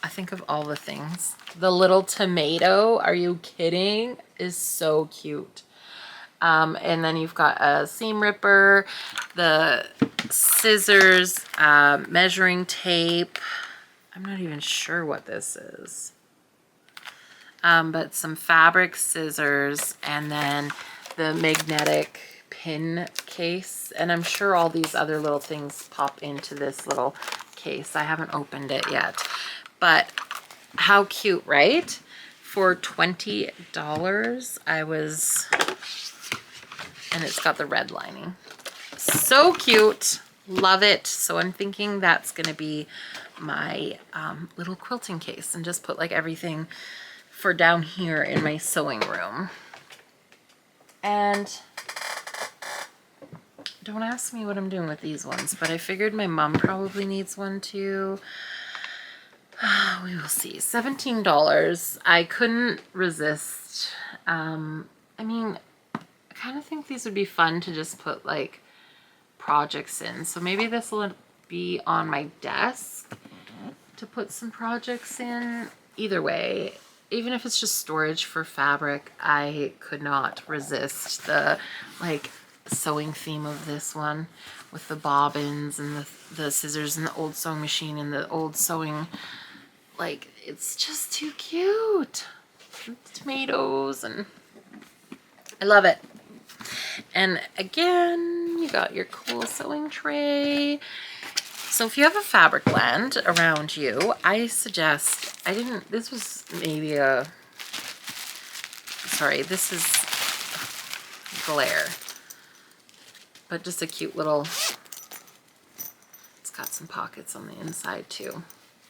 I think of all the things. The little tomato, are you kidding? Is so cute. And then you've got a seam ripper, the scissors, measuring tape. I'm not even sure what this is. But some fabric scissors, and then the magnetic pin case. And I'm sure all these other little things pop into this little case. I haven't opened it yet. But how cute, right? For $20, I was, and it's got the red lining. So cute. Love it. So I'm thinking that's going to be my little quilting case, and just put like everything for down here in my sewing room. And don't ask me what I'm doing with these ones, but I figured my mom probably needs one too. We will see. $17. I couldn't resist. I mean, I kind of think these would be fun to just put like projects in. So maybe this will be on my desk to put some projects in. Either way, even if it's just storage for fabric, I could not resist the like sewing theme of this one with the bobbins and the scissors and the old sewing machine and the old sewing. Like, it's just too cute. Tomatoes, and I love it. And again, you got your cool sewing tray. So if you have a fabric blend around you, I suggest, this was maybe this is glare, but just a cute little, it's got some pockets on the inside too.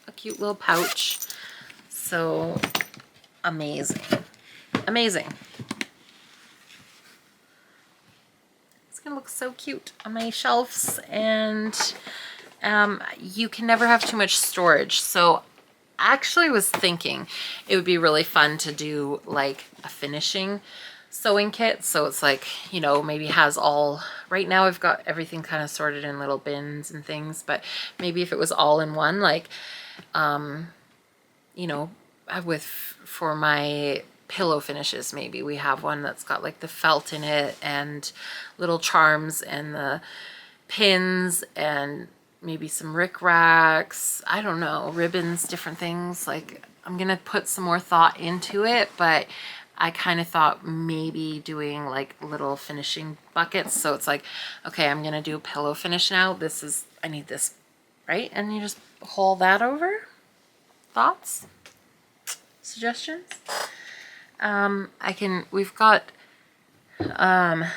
A cute little pouch. So amazing. Amazing. It's gonna look so cute on my shelves, and you can never have too much storage. So I actually was thinking it would be really fun to do like a finishing sewing kit. So it's like, you know, maybe has all, right now I've got everything kind of sorted in little bins and things, but maybe if it was all in one, like, you know, for my pillow finishes, maybe we have one that's got like the felt in it and little charms and the pins and maybe some rickracs, I don't know, ribbons, different things. Like, I'm gonna put some more thought into it, but I kind of thought maybe doing like little finishing buckets. So it's like, okay, I'm gonna do a pillow finish now. I need this, right? And you just haul that over. Thoughts? Suggestions? We've got a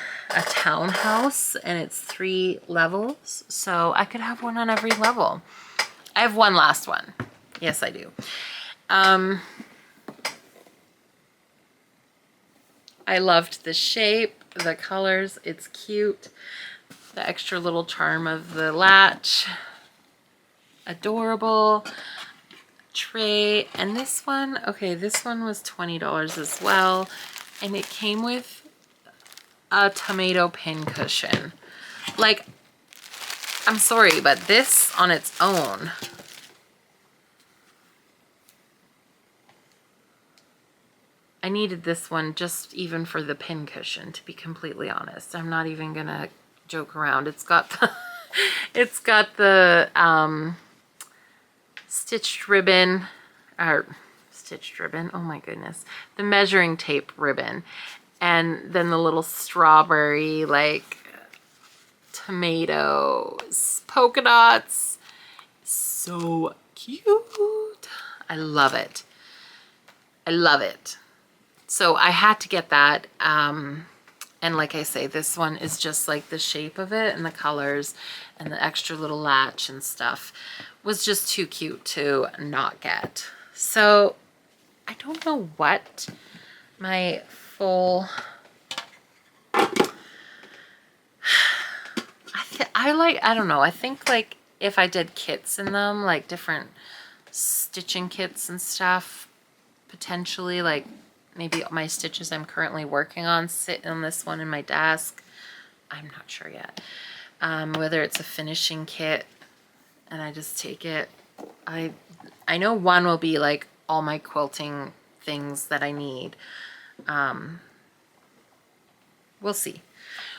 townhouse, and it's 3 levels, so I could have one on every level. I have one last one. Yes, I do. I loved the shape, the colors, it's cute. The extra little charm of the latch, adorable. Tray, and this one, okay, this one was $20 as well, and it came with a tomato pin cushion. Like, I'm sorry, but this on its own, I needed this one just even for the pin cushion, to be completely honest. I'm not even gonna joke around. It's got the it's got the stitched ribbon, or stitched ribbon, oh my goodness, the measuring tape ribbon, and then the little strawberry, like, tomatoes, polka dots. So cute. I love it. I love it. So I had to get that. And like I say, this one is just like the shape of it and the colors and the extra little latch and stuff was just too cute to not get. So I don't know what my full, I don't know. I think like if I did kits in them, like different stitching kits and stuff, potentially, like maybe my stitches I'm currently working on sit on this one in my desk. I'm not sure yet. Whether it's a finishing kit and I just take it. I know one will be like all my quilting things that I need. We'll see.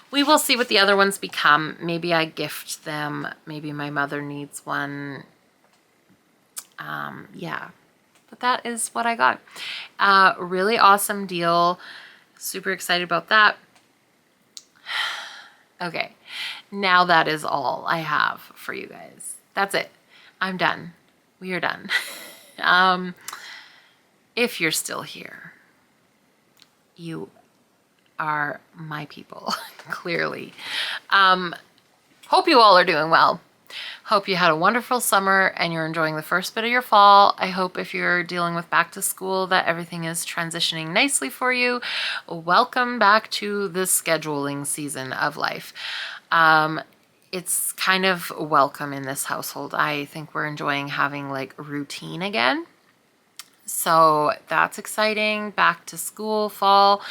We will see what the other ones become. Maybe I gift them. Maybe my mother needs one. Yeah. But that is what I got. Really awesome deal. Super excited about that. Okay. Now that is all I have for you guys. That's it. I'm done. We are done. If you're still here, you are my people, clearly. Hope you all are doing well. Hope you had a wonderful summer and you're enjoying the first bit of your fall. I hope if you're dealing with back to school that everything is transitioning nicely for you. Welcome back to the scheduling season of life. It's kind of welcome in this household. I think we're enjoying having like routine again. So that's exciting. Back to school, fall.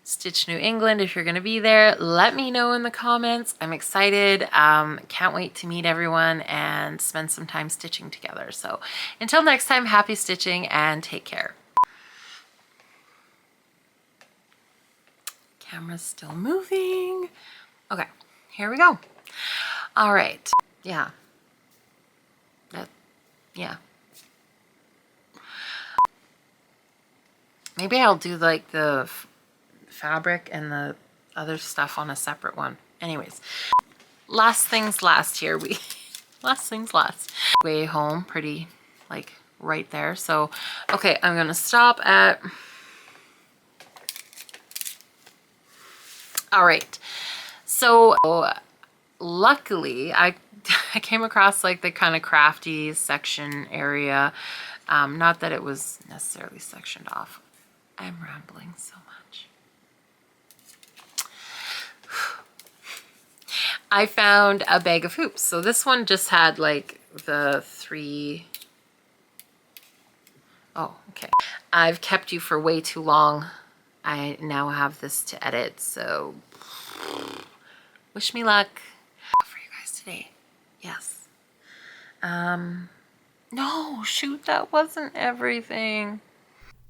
Stitch New England, if you're going to be there, let me know in the comments. I'm excited. Can't wait to meet everyone and spend some time stitching together. So until next time, happy stitching and take care. Camera's still moving. Okay, here we go. All right. Yeah. Yeah. Maybe I'll do like the fabric and the other stuff on a separate one. Anyways, last things last here. Last things last. Way home, pretty like right there. So, okay, I'm gonna stop at, all right. So luckily I came across like the kind of crafty section area. Not that it was necessarily sectioned off. I'm rambling so much. I found a bag of hoops. So this one just had like the 3. Oh, okay. I've kept you for way too long. I now have this to edit, so wish me luck for you guys today. Yes. No, shoot, that wasn't everything.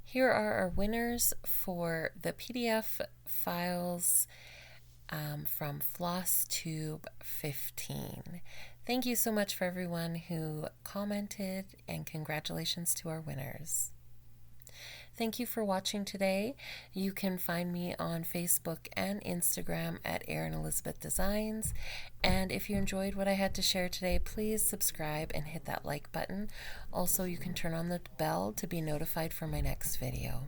Here are our winners for the PDF files from Flosstube17. Thank you so much for everyone who commented, and congratulations to our winners. Thank you for watching today. You can find me on Facebook and Instagram at Erin Elizabeth Designs. And if you enjoyed what I had to share today, please subscribe and hit that like button. Also, you can turn on the bell to be notified for my next video.